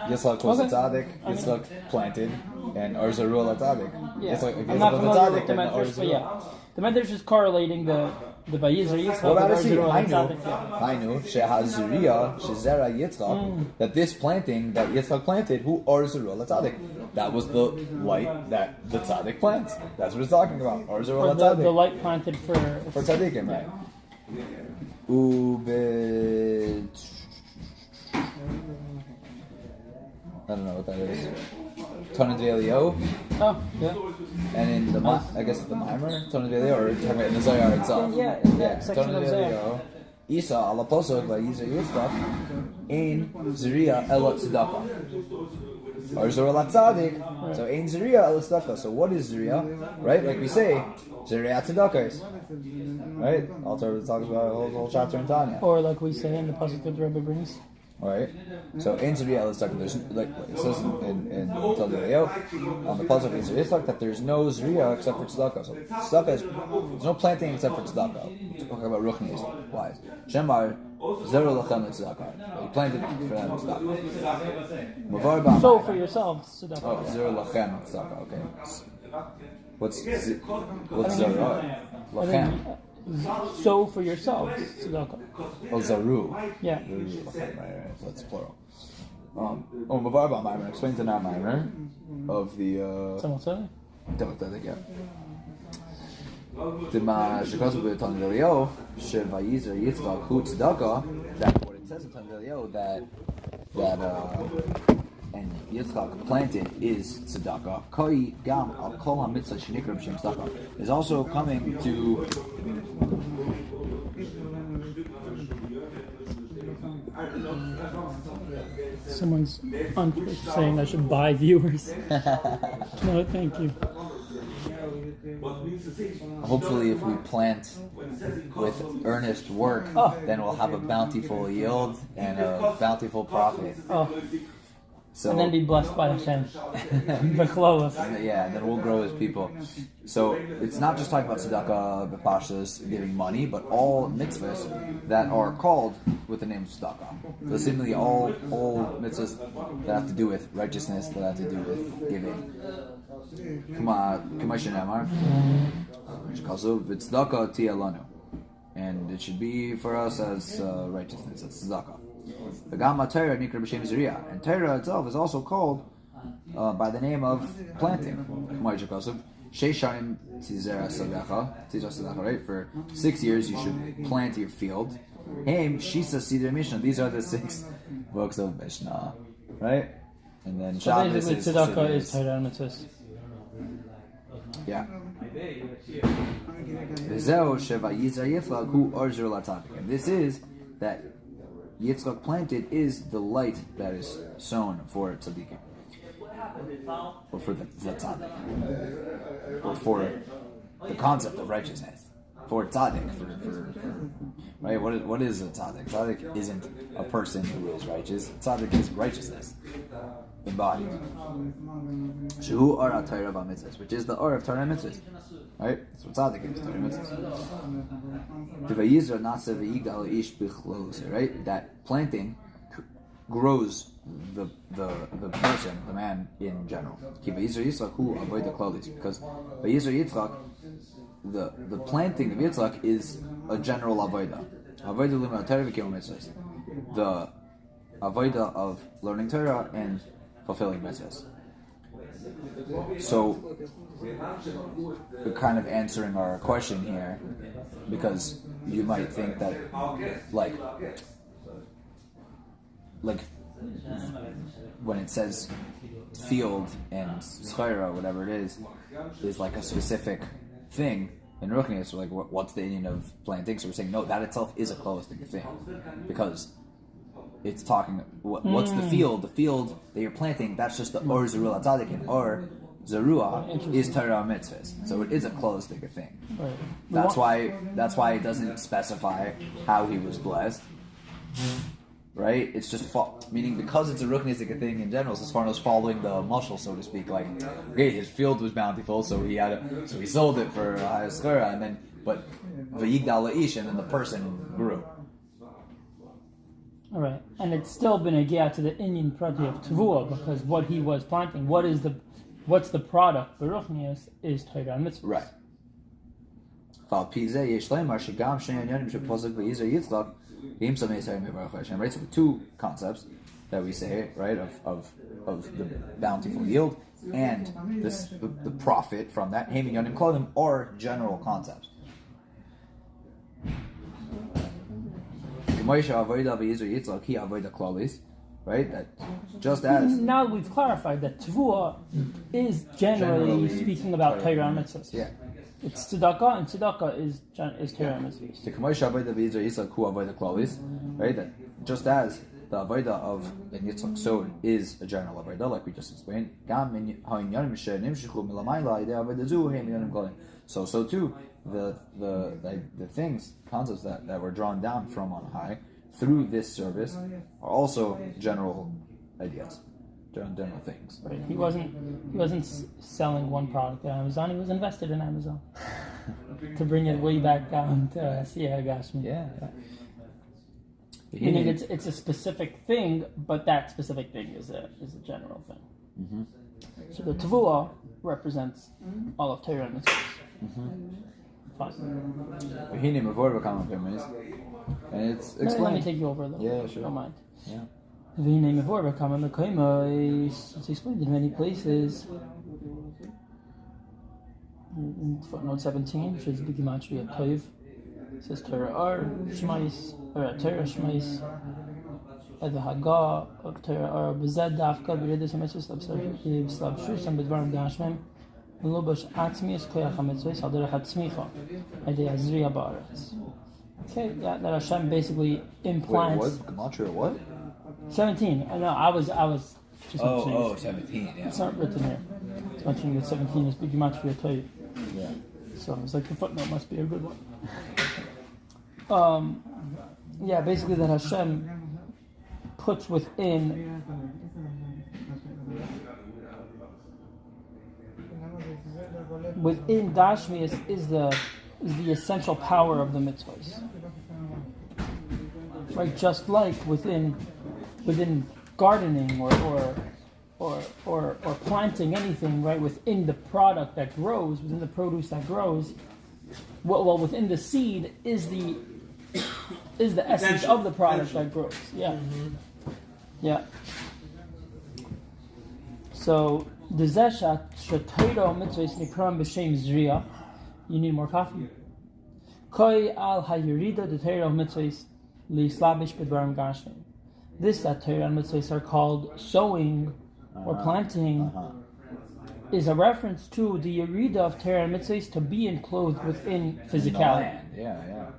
Yitzchak was a tzaddik, Yitzchak planted, and Arzaru tzaddik. Yeah. I'm not familiar with the Medrash, but yeah. The Medrash is correlating the Vayizer Yitzchak. What about I knew Shehazuriya Shezera Yitzchak, that this planting that Yitzchak planted, who Arzaru tzaddik, that was the light that the tzaddik plants. That's what it's talking about. Arzaru tzaddik. The light planted for tzaddikim, right? I don't know what that is. Toned Velio. Oh, yeah. And in the I guess the Maimer, Toned Velio, or talking about in the Zohar itself. Yeah, in that section of Zohar. Isa ala posok by Yisra Yitzchak in Zuriya ela tzedakah. Or Zora tzadik. So in Zuriya ela tzedakah. So what is Zuriya? Right? Like we say, Zuriya tzedakah is. Right? Alter talks about a whole chapter in Tanya. Or like we say in the pasuk that the Rebbe brings. Alright, so in Zuriya Yitzchak, there's like it says in Talmud on the pasuk in Zuriya Yitzchak that there's no Zuriya except for tzedakah. So tzedakah there's no planting except for tzedakah. We're talking about ruchnius. Why? Shemar zeru lachem tzedakah. He planted for them tzedakah. So for yourself, tzedakah. Oh, zeru lachem tzedakah. Okay. What's zeru? Lachem. So for yourself, tzedakah. Oh, zaru. Yeah. Right. So that's plural. Mavar ba Maimer explains in our Maimer of the Dima shekos b'Tan Velio shevayizer Yitzchak hu tzedakah. That what it says in Tan Velio that and Yitzchak planted is tzedakah. Koi gam al kol hamitzvah shenikra b'shem tzedakah is also coming to. Someone's on Twitch saying I should buy viewers. No, thank you. Hopefully, if we plant with earnest work, then we'll have a bountiful yield and a bountiful profit. So, And then be blessed by Hashem. B'chlolos. yeah, and then we'll grow as people. So it's not just talking about tzedakah, b'pashtus, giving money, but all mitzvahs that are called with the name tzedakah. So seemingly all mitzvahs that have to do with righteousness, that have to do with giving. And it should be for us as righteousness, as tzedakah. And Torah itself is also called by the name of planting. Right? For 6 years you should plant your field. These are the 6 books of Mishnah. Right? And then So Shabbos basically tzedakah is Torah and mitzvahs. Yeah. And this is that Yitzchak planted is the light that is sown for tzaddikim, or for the tzaddik, or for the concept of righteousness, for tzaddik, for right. What is a tzaddik? Tzaddik isn't a person who is righteous. Tzaddik is righteousness embodied. Shehu ara Torah b'mitzvahs, which is the or of Torah mitzvahs. Right? That's what tzaddik is, Torah mitzvahs. Right? That planting grows the person, the man in general. Because the planting of Yitzchak is a general avodah. The avodah of learning Torah and fulfilling mitzvahs. So we're kind of answering our question here, because you might think that like when it says field and schayra, whatever it is like a specific thing in Ruchnius. So like what's the meaning of planting? So we're saying no, that itself is a closed thing, because it's talking what's the field? The field that you're planting, that's just the or zerua tzadikin, or zerua is Torah mitzvahs. So it is a closed thing. Right. That's why it doesn't specify how he was blessed. Right? It's just meaning because it's a ruchnistic thing in general. So as far as following the mushal, so to speak, like okay, his field was bountiful, so he sold it for higher skara, and then but v'yigdal la'ish, and then the person grew. All right, and it's still been a gea to the Inyan Prati of Tavua, because what he was planting, what's the product? Baruchnius is Torah and Mitzvah. Right. Right. So the two concepts that we say, right, of the bountiful yield and the profit from that, Hamin Yonim Klodim, are general concepts. Right? That just as now we've clarified that Tavua is generally speaking about Torah and Mitzvahs. Yeah. It's tzedakah, and tzedakah is Torah and Mitzvahs. Right? That just as the avodah of the Yitzchak Sod is a general avodah, like we just explained. So too, the things, concepts that were drawn down from on high through this service are also general ideas, general things. Right. He wasn't selling one product at Amazon. He was invested in Amazon to bring it way back down to Asiya Gashmi. Yeah. Meaning it's a specific thing, but that specific thing is a general thing. Mm-hmm. So the Tavua represents all of Torah and Mitzvahs. Fine. And it's explained. Let me take you over though. Yeah, sure. Don't mind. Yeah. It's explained in many places. In footnote 17, which is the Gematria Toiv, it says Torah Ar Shmais, or Torah Shmais, the Haggah of Torah Ar Bezed Dafka B'Redis HaMitzvah Slab Shusam B'Dvarim Gashmim L'Lobash Atzmius Koyach HaMitzvah Al Derech HaTzmicha Adei Azriya Ba'aretz. Okay, that Hashem basically implants. Wait, what? Gematria what? 17. I know. I was just mentioning. Oh, 17. Yeah. It's not written here. It's mentioning that 17 is big gematria too. Yeah. So it's like the footnote must be a good one. Yeah, basically that Hashem puts within Gashmias is the essential power of the mitzvahs. Right, just like within gardening or planting anything, right, within the product that grows, within the produce that grows, well within the seed is the essence of the product that grows. Yeah. Yeah. So the zeshat shatoiro mitzvahs nikram b'shem zriya. You need more coffee. Koi al hayirida the Torah mitzvahs li slabish b'dvarim gashmim. This that Torah mitzvahs are called sowing or planting is a reference to the yerida of Torah mitzvahs to be enclosed within physicality. Yeah.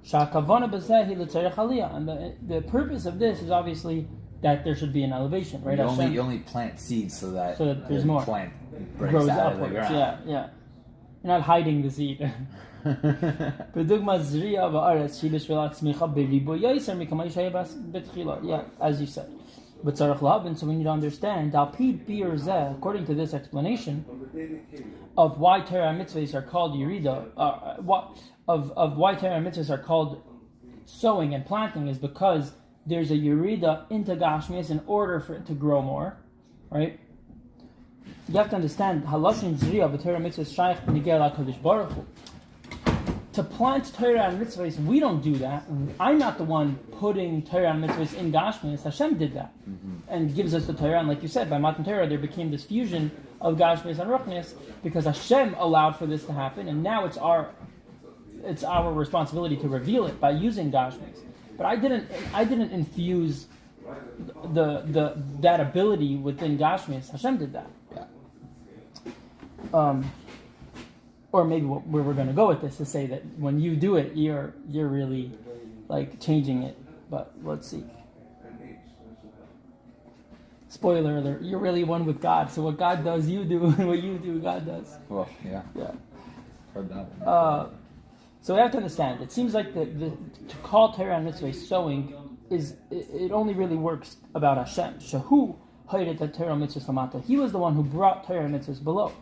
Shakavana b'zehi l'tzarech aliyah, and the purpose of this is obviously that there should be an elevation, right? You only plant seeds so that there's the more. plant breaks Grows out upwards. of the ground. Yeah. You're not hiding the seed. Yeah, as you said. But so we need to understand, according to this explanation of why Torah mitzvahs are called Yerida, of why Torah mitzvahs are called sowing and planting is because there's a Yerida into Gashmias in order for it to grow more, right? You have to understand, Halashin Zriya of Torah mitzvahs Shaykh Nigel HaKadosh Baruch Hu. To plant Torah and mitzvahs, we don't do that. I'm not the one putting Torah and mitzvahs in Gashmias. Hashem did that, and gives us the Torah. And like you said, by Matan Torah, there became this fusion of Gashmias and Ruchnias because Hashem allowed for this to happen, and now it's our responsibility to reveal it by using Gashmias. But I didn't infuse that ability within Gashmias. Hashem did that. Yeah. Or maybe where we're going to go with this is say that when you do it, you're really like changing it. But let's see. Spoiler alert: you're really one with God. So what God does, you do, and what you do, God does. Well, yeah. Heard that one. So we have to understand. It seems like to call Torah and mitzvah sowing it only really works about Hashem. Shahu hayred the Torah mitzvahs lamata. He was the one who brought Torah and mitzvahs below.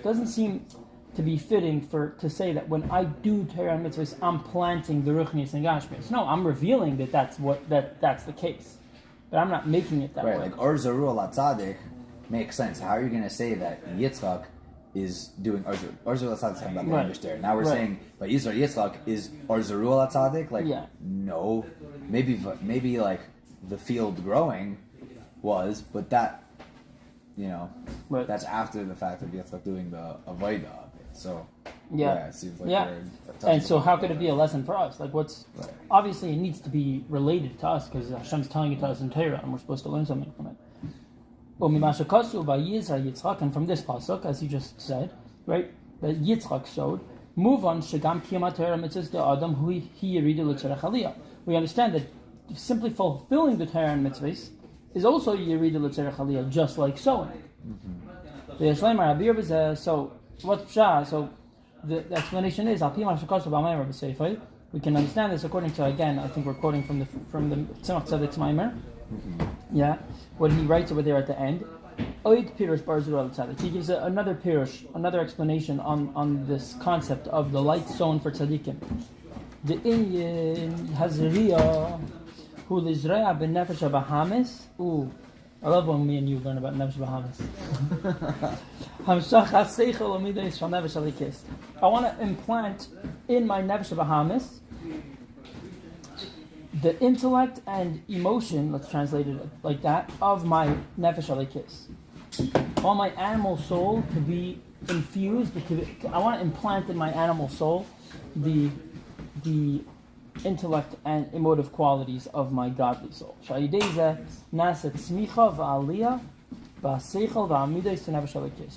Doesn't seem to be fitting to say that when I do Torah and mitzvahs, I'm planting the ruchnis and gashmis. No, I'm revealing that's the case, but I'm not making it that way. Right, like Or Zaru al Tzadik makes sense. How are you going to say that Yitzchak is doing Or Zaru al Tzadik talking about the understand? Now we're saying, but Yitzchak is Or Zaru al Tzadik. Like, no, maybe like the field growing was, but that, that's after the fact of Yitzchak doing the Avodah. So, it seems like and so how could it be a lesson for us? Like, obviously it needs to be related to us because Hashem's telling it to us in Torah and we're supposed to learn something from it. And from this pasuk, as you just said, right, that Yitzchak sowed, move on, shegam kiyama Torah mitzvahs de adam hu hi yeridu l'tzarech aliyah. We understand that simply fulfilling the Torah and mitzvahs is also Yerida l'tzarech aliyah, just like sowing. So what's pshat? So the explanation is we can understand this according to, again, I think we're quoting from the Tzemach Tzedek's Maimer. Yeah, what he writes over there at the end. Oid pirush bar zura l'tzadik. He gives another pirush, another explanation on this concept of the light sown for tzaddikim. The inyan hazriya. Who lizraya ben nefesh Bahamas? Ooh, I love when me and you learn about nefesh Bahamas. I want to implant in my nefesh Bahamas the intellect and emotion. Let's translate it like that of my nefesh alikis. I want my animal soul to be infused. I want to implant in my animal soul the intellect and emotive qualities of my godly soul.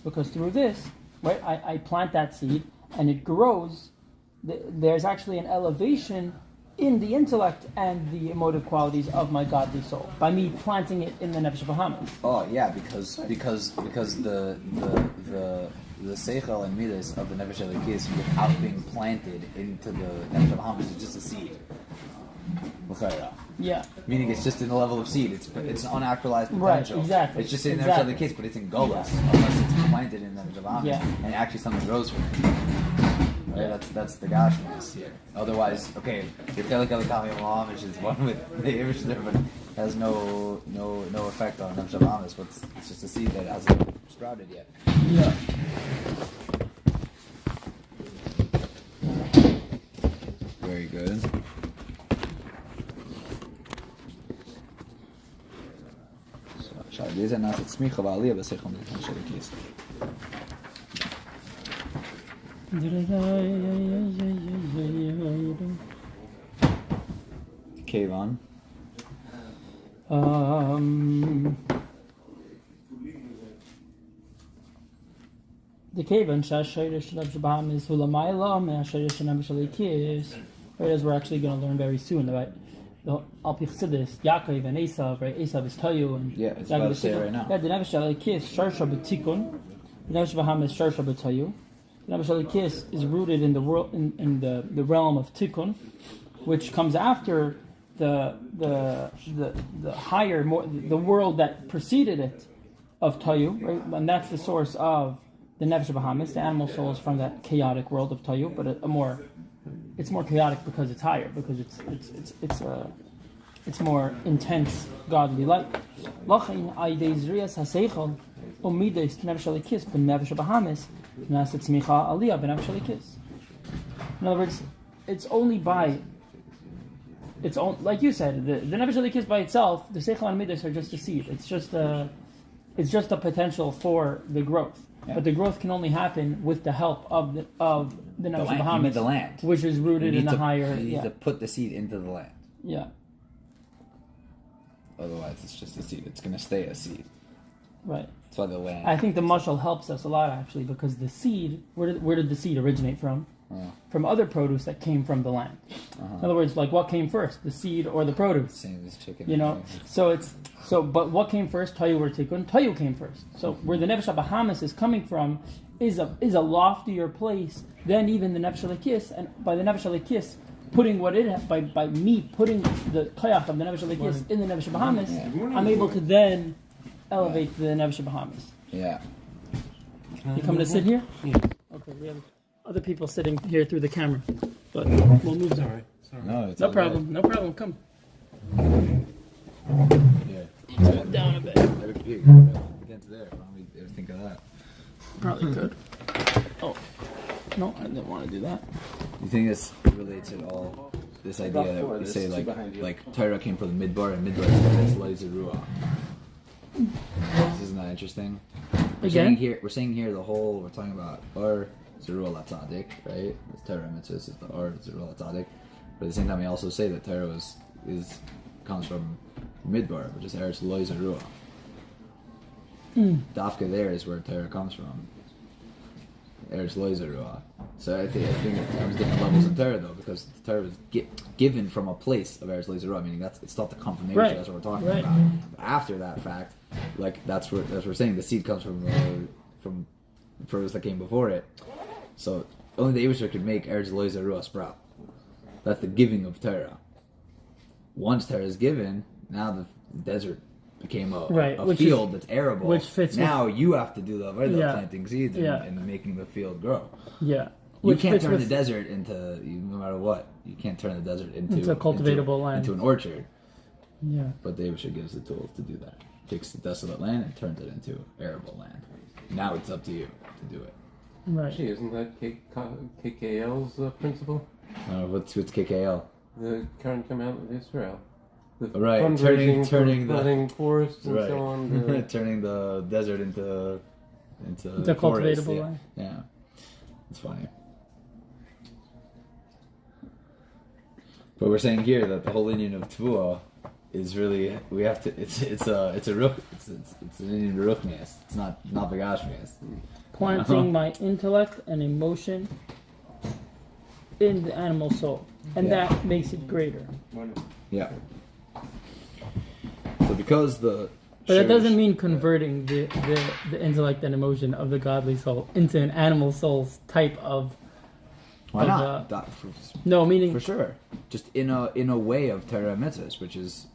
Because through this, right? I plant that seed and it grows. There's actually an elevation in the intellect and the emotive qualities of my godly soul by me planting it in the Nefesh Bahamas. Oh yeah, because the seichel and midas of the Nefesh Elikis without being planted into the Nefesh Bahamas is just a seed. Yeah. Meaning it's just in the level of seed. It's an unactualized potential. Right, exactly. It's just in the Nefesh Elikis, but it's in Golas, unless it's planted in the Nefesh Bahamas and actually something grows from it. Right? That's the Gashmas here. Otherwise, okay, your Kelik Elikami Ma'am, which is one with the Ibishter, but has no effect on Nefesh Bahamas, but it's just a seed that hasn't sprouted yet. Yeah. Very good. These are not tzmicha v'aliyah b'seichel Nefesh Elikis. Kevon. The Kevon Shashayrish Nefesh Bahamas Hulamayla Me'ashayrish Nefesh Elikis. Right, as we're actually going to learn very soon, right? The Alpi Chassidus, Yaakov and Esav, right? Esav is Tayu and it's about to say it right now. Yeah, the Nefesh Elikis Sharsha B'Tikun. The Nefesh Bahamas Sharsha B'Tayu. The Nefesh Elikis is rooted in the world in the realm of Tikkun, which comes after the higher, the world that preceded it of Tayu, right? And that's the source of the Nefesh Bahamas. The animal soul is from that chaotic world of Tayu, but it's more chaotic because it's higher, because it's more intense godly light. In other words, it's only by like you said, the Nefesh Elikis by itself, the Seichel and Midas are just a seed. It's just a potential for the growth. Yeah. But the growth can only happen with the help of the Nefesh Bahamas, the land, which is rooted in the higher. You need to put the seed into the land. Yeah. Otherwise, it's just a seed. It's going to stay a seed. Right. That's why the land. I think the mashal helps us a lot actually, because the seed. Where did the seed originate from? From other produce that came from the land. In other words, like what came first, the seed or the produce? Same as chicken. You know. But what came first? Tayu or Tikkun? Tayu came first. So where the Nefesh Bahamas is coming from is a loftier place than even the Nefesh Elikis, and by the Nefesh Elikis putting what it by me putting the koyach of the Nefesh Elikis in the Nefesh Bahamas, I'm able to then elevate the Nefesh Bahamas. Yeah. You come to sit here? Yeah. Okay, we have other people sitting here through the camera, but we'll move them. Sorry. No, it's no problem. No problem. Come. Yeah. Pull down a bit. Against there. Why don't we ever think of that? Probably could. Oh. No, I didn't want to do that. You think this relates at all? This idea that we say like Torah came from the Midbar, and Midbar is Lo Zerua. Isn't that interesting? We're saying here the whole, we're talking about Or Zerua Latzadik, right? The Torah mitzvah is the Or Zerua Latzadik. But at the same time, we also say that Torah comes from Midbar, which is Eretz Lo Zerua. Dafka there is where Torah comes from. Eretz Lo Zerua. So I think there's different levels of Torah though, because the Torah is given from a place of Eretz Lo Zerua, meaning it's not the confirmation. Right. That's what we're talking about. But after that fact, like that's what we're saying. The seed comes from the produce that came before it. So only the Eibusher could make Eretz Lo Zerua sprout. That's the giving of Torah. Once Torah is given, now the desert became a field that's arable. Which fits. Now you have to do the planting seeds and making the field grow. Yeah. You can't turn the desert into, no matter what, you can't turn the desert into cultivatable land. Into an orchard. Yeah. But the Eibusher gives the tools to do that. Takes the desolate land and turns it into arable land. Now it's up to you to do it. Right. Actually, isn't that KKL's principle? What's KKL? The current command of Israel. The turning the forests and so on. Turning the desert into the forest, cultivatable land. Yeah, it's funny. But we're saying here that the whole Indian of Tvua is really it's an Indian Ruchnias. It's not Begashmias. planting my intellect and emotion in the animal soul, and Yeah. that makes it greater. Yeah. So because the But that doesn't mean converting the intellect and emotion of the godly soul into an animal soul's type of. why of, not? No, meaning For sure. Just in a way of Torah mitzvahs, which is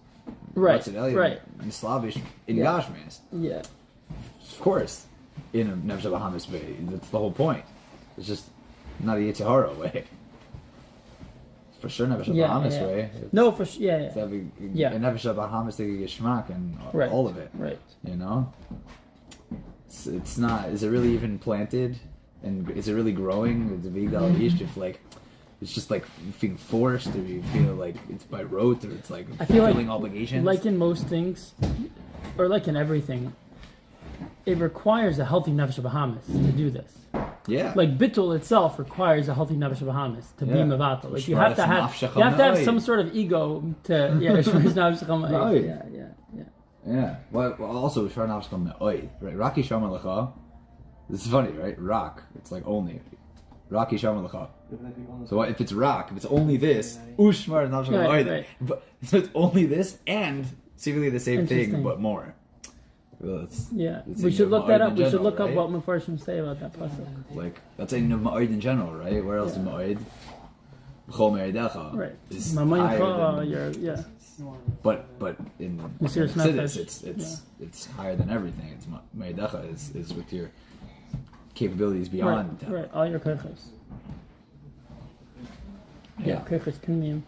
right, Ratzon right, in Slavish in Yeah. Gashmis. yeah, Of course, in a Nefesh Bahamis way. That's the whole point. It's just not a Yitzhahara way. For sure, Nefesh Yeah, Bahamis yeah. way. no, for yeah, It's yeah, having Yeah. a Nefesh Bahamis Geschmack and Right. all of it. right. You know, it's not. Is it really even planted? And is it really growing? The Vigdal Ish, if like it's just like being forced, or you feel like it's by rote, or it's like I feel like- fulfilling obligations. Like in most things, or like in everything, it requires a healthy nefesh Bahamis to do this. yeah, Like bittul itself requires a healthy nefesh Bahamis to be Yeah. mevatel. Like you Shmaras have to have nafshecha some me'oid. sort of ego to shmaras nafshecha me'oid. Me'oid. Yeah. yeah. Well, also Sharnav's come Oi, right? Raki Shama Lecha. This is funny, right? Rock. It's like only Raki Shama Lecha. So what, if it's rock, if it's only this, Ushmar Nafsham Right, Oid. right. But so it's only this and seemingly the same thing, Interesting. but more. Well, Yeah, it's we in should the look that Ma'od up. in We should general, look up right? what Mefarshim say about that pasuk. Like that's in the Ma'od in general, right? Where else Yeah. in Ma'od? B'chol Me'edecha Right. is Ma'amayincha, higher than, yeah. but in Mesiras Chassidus, Nefesh, it's higher than everything. It's Me'edecha is with your capabilities beyond. Right. All your kochos. Yeah. Kochos piniyim.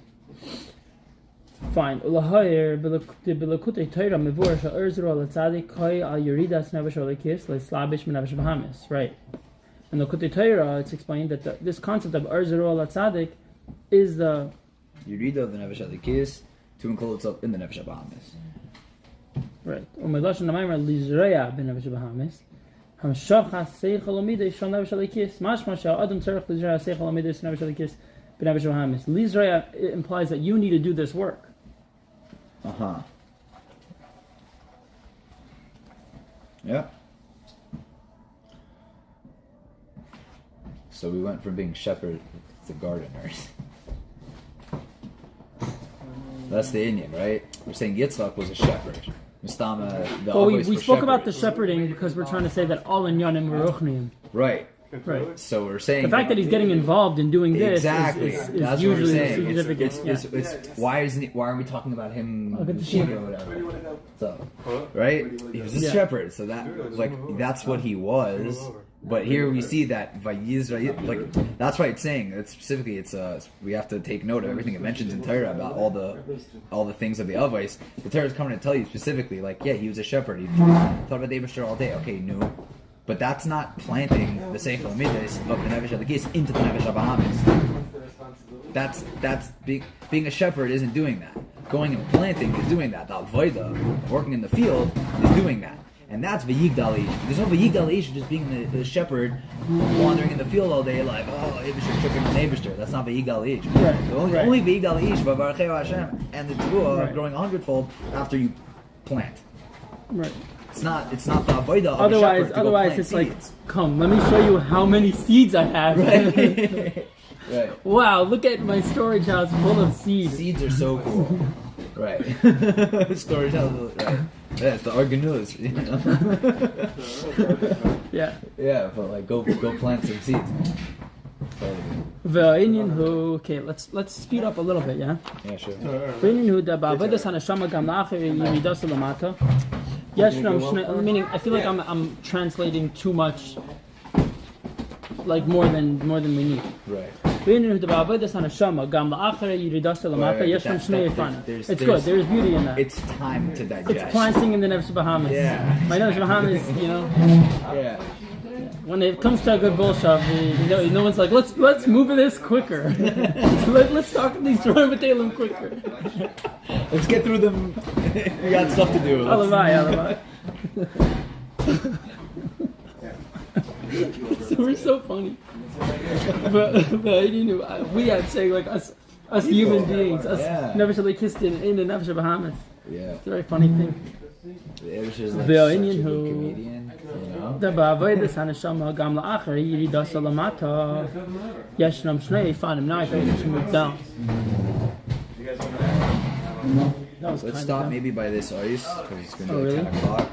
Fine. Ulahayer belakutei Torah mevur sha'erzru al tzadik koi al yuridas nefesh olikis leslabish menavesh bahamis. Right. In the Kutei Torah, it's explained that this concept of erzru al tzadik is the You read of the Nefesh Adikis to include itself in the Nefesh Bahamis. right. Umelashon hamaymer lizreya benavesh bahamis. Hamshachas seichel omidei shal nefesh olikis. Mashma sha'adam tzarich lizreya seichel omidei nefesh olikis benavesh bahamis. Lizreya implies that you need to do this work. Yeah. So we went from being shepherds to gardeners. That's the Indian, right? We're saying Yitzchak was a shepherd. Mustama, the Well, we always for spoke about the shepherds. shepherding because we're trying to say that all inyanim were ruchniim. Right. Right. So we're saying The fact that he's getting involved in doing this exactly. is That's usually what we're saying. significant. It's why isn't why aren't we talking about him Look at the sheep. or whatever? So right, he was a Yeah. shepherd. So that like that's what he was. But here we see that Vayizra, like that's why it's saying it's specifically it's we have to take note of everything it mentions in Torah about all the things of the Avos. The Torah is coming to tell you specifically, like he was a shepherd. He thought about the Eibusher all day. Okay, no. But that's not planting the Seichel Midas of the Nefesh Adikis into the Nefesh Bahamis. That's being a shepherd isn't doing that. Going and planting is doing that. The Avodah, working in the field, is doing that. And that's V'yigdal Ish. There's no V'yigdal Ish just being the shepherd wandering in the field all day like, oh, Eibusher tripping on Eibusher. That's not V'yigdal Ish. Right, The only, right. only V'yigdal Ish, V'varcheu Hashem, and the Teruah Right. growing 100-fold after you plant. Right. It's not the avodah of Otherwise, a shepherd to go plant it's like, seeds. come, let me show you how many seeds I have. Right. Right. Wow, look at my storage house full of seeds. Seeds are so cool. Right. Storage house. Right. Yeah, it's the organelles. You know? Yeah. Yeah, but like go plant some seeds. V'inyan hu. Okay, let's speed up a little bit, yeah. Yeah, sure. V'inyan hu da ba'avodas haneshama gam la'acher yiridas lamata. Yeshnam shnei. Meaning, I feel like I'm translating too much, like more than we need. Right. V'inyan hu da ba'avodas haneshama gam la'acher yiridas lamata. Right, Yeshnam shnei yifana. there's- It's good. There's beauty in that. It's time to digest. It's planting in the Nefesh Bahamis. Yeah. My Nefesh Bahamis, Yeah. when it comes to a good bullshit, no one's like, let's move this quicker. let's talk these Doroim quicker. Let's get through them. We got stuff to do. Alavai. So we're so funny. But you know, we had saying like us human beings, us Yeah. Nefesh Alekistin in the Nefesh Bahamis. Yeah. It's a very funny thing. It was just like The such a Indian good who- comedian. know? The ba'avodas haneshama gam la'acher yirida salamata yeshnam shnei fanim. Now I think we should move down. That was Let's kind stop of maybe by this ice because it's gonna be Oh, like really? 10 o'clock.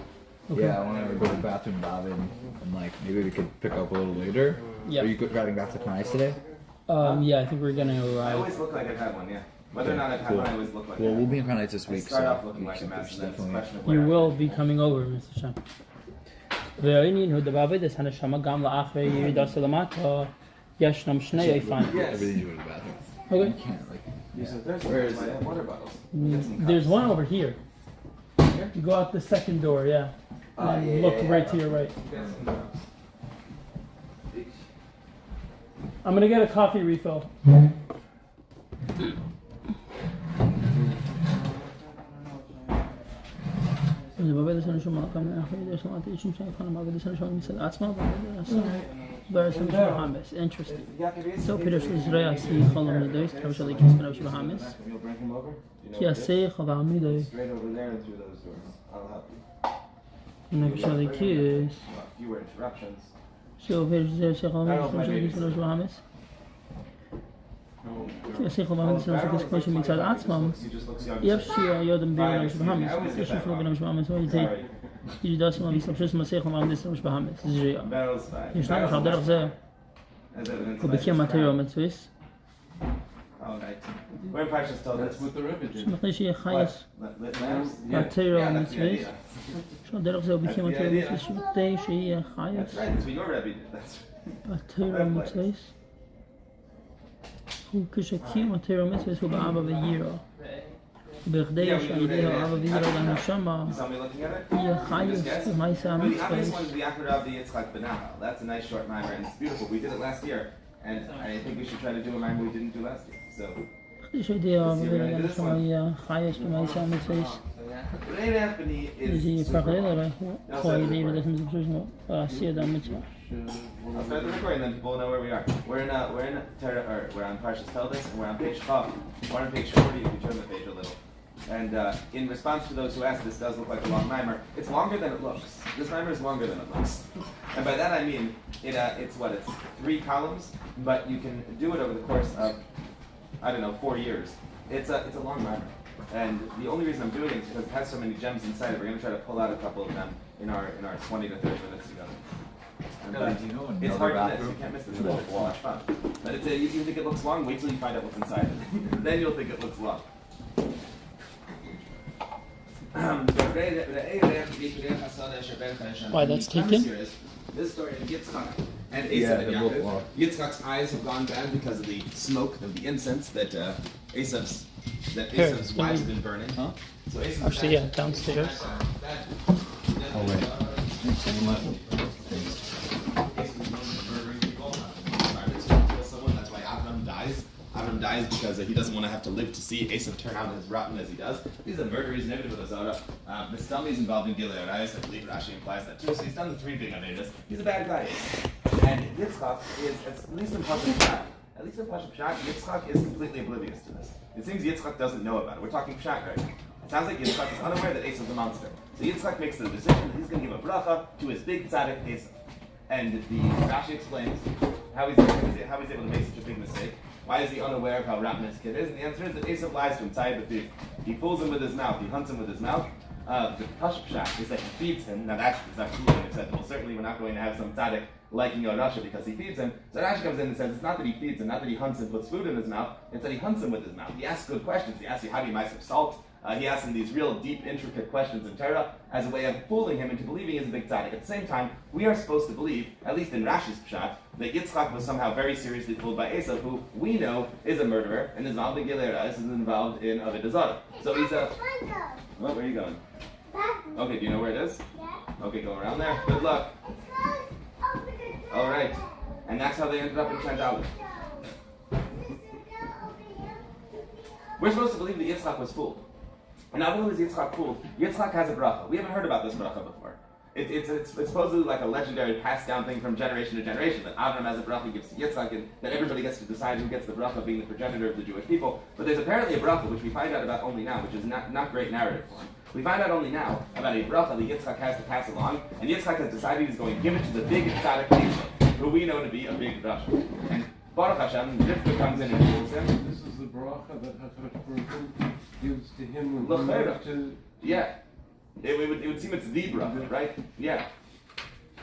Okay. Yeah, I want to go to the bathroom, David, and like maybe we could pick up a little later. Yeah. Are you driving back to Kanais today? Yeah, I think we're gonna I arrive. always look like I've had one, yeah. Whether or not I've had one, I always look like Well, I've we'll had be in Kanais this one. I week, start off so looking like a mess, and then it's a definitely. question of You where will be coming over, Mr. Shem. Ve'inin hu ba'avodas haneshama gam la'acher yirida salamata yeshnam shnei fanim. Everything you go to the bathroom. Okay. You can't like. Where is my water bottles? There's one over here. You go out the second door, yeah. And look right to your right. I'm gonna get a coffee refill. Interesting. So Peter Israel see Cholom Nidois, Travis Kis Ben Bahamas. You'll bring him over? You know, Kiasei Chavamidois. straight over there and through those doors. I'll help you. Nefshali Kis. Fewer interruptions. So Peter Israel see Cholom Nidois, Travis Bahamas. Kiasei Chavamidois, Travis Kis Ben Mitzad Atzmam. He just looks young. Yevshia Yodem Ben Bahamas. get that Ben Bahamas. What do you take? Sorry. ירידה של המסלב שיש מסך למעמדס לראש בהמס, זריעה. Barrel's fine. ישנה לך דרך זה, As evidence הוא that בקיא it's מטריאל fine. מצוויס, All right. We're in Parshas Todas. That's what the Rebbe did. שמחלי שיהיה חייס, Lit lamps? מטריאל Yeah, that's the מצוויס, idea. ישנה דרך זה הוא בקיא מטריאל מצוויס, שמחלי שיהיה That's חייס, right. That's what your Rebbe did. That's מטריאל מצוויס, הוא כשקיא מטריאל מצוויס הוא באבא ויירו, ובכדי שהידי האבא ויירו גם שמה, You saw me looking at it? יהיה Just חייס guess? ומייסה Well, the obvious המצוויס. one is the Akharav the Yitzchak Benahal. That's a nice short mimer and it's beautiful. We did it last year, and I think we should try to do a mimer we didn't do last year. So, בכדי שהידי האבא ויירו גם שמה יהיה חייס ומייסה המצוויס. Rein Anthony is. Die Parallele, gooi je die dat met de zie je dan met je. I'll start the recording, then people will know where we are. We're on Parshas Todas, and we're on page Chav. We're on page 40 if you turn the page a little. And in response to those who asked, this does look like a long mimer. It's longer than it looks. This mimer is longer than it looks. And by that I mean, it's 3 columns, but you can do it over the course of, 4 years. It's a long mimer. And the only reason I'm doing it is because it has so many gems inside it. We're going to try to pull out a couple of them in our 20 to 30 minutes together. And, it's hard to miss. You can't miss this. It's so much fun. But you think it looks long, wait till you find out what's inside it. Then you'll think it looks long. Why that's taken? This story of Yitzchak and Esav and the wolf Yaakov. walk. Yitzchak's eyes have gone bad because of the smoke of the incense that Esav's Here, wives have been burning. Huh? So Esav's Actually, yeah, downstairs. Oh wait. That's why Avram dies. Avram dies because he doesn't want to have to live to see Esav turn out as rotten as he does. He's a murderer, he's negative with Azara. Mistami is involved in Gilead Arayas. I believe Rashi implies that too. So he's done the 3 big Avedas. He's a bad guy. And Yitzchak is, at least in Pashup Pshat, Yitzchak is completely oblivious to this. It seems Yitzchak doesn't know about it. We're talking Pshat right now. It sounds like Yitzchak is unaware that Esav's a monster. So Yitzchak makes the decision that he's going to give a bracha to his big tzaddik Esav. And the Rashi explains how he's able to make such a big mistake. Why is he unaware of how rotten his kid is? And the answer is that Esav lies to him, Tzai B'Tiv. He fools him with his mouth, he hunts him with his mouth. The Pashup Pshat is that he feeds him. Now that's not truly unacceptable. Certainly we're not going to have some tzaddik liking a Rasha because he feeds him. So Rashi comes in and says it's not that he feeds him, not that he hunts him, puts food in his mouth, it's that he hunts him with his mouth. He asks good questions. He asks you, how do you mice of salt? He asks him these real deep, intricate questions in Torah as a way of fooling him into believing he's a big tzaddik. At the same time, we are supposed to believe, at least in Rashi's Pshat, that Yitzchak was somehow very seriously fooled by Esav, who we know is a murderer and is involved in Gilead Arayas, is involved in Avodah Zarah. So he's a... Well, where are you going? Okay, do you know where it is? Yeah. Okay, go around there. Good luck. All right. And that's how they ended up in Shandalith. We're supposed to believe that Yitzchak was fooled. And not only was Yitzchak fooled, Yitzchak has a bracha. We haven't heard about this bracha before. It's supposedly like a legendary passed down thing from generation to generation, that Avram as a bracha gives to Yitzchak, and that everybody gets to decide who gets the bracha, being the progenitor of the Jewish people. But there's apparently a bracha, which we find out about only now, which is not great narrative form. We find out only now about a bracha that Yitzchak has to pass along, and Yitzchak has decided he's going to give it to the big tzaddik Esau, who we know to be a big Russia. And Baruch Hashem, Rivka comes in and fools him. This is the bracha that HaKadosh Baruch Hu gives to him. Yeah. It would seem it's the bracha, right? Yeah.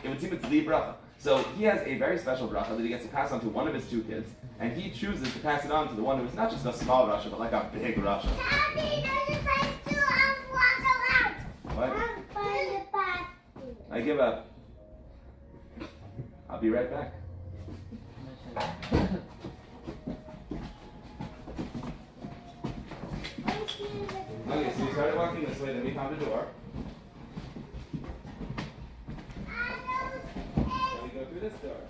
It would seem it's the bracha. So he has a very special bracha that he gets to pass on to one of his two kids, and he chooses to pass it on to the one who is not just a small Russia, but like a big Russia. What? I give up. I'll be right back. Okay, so we started walking this way, then we found a door. Then we go through this door.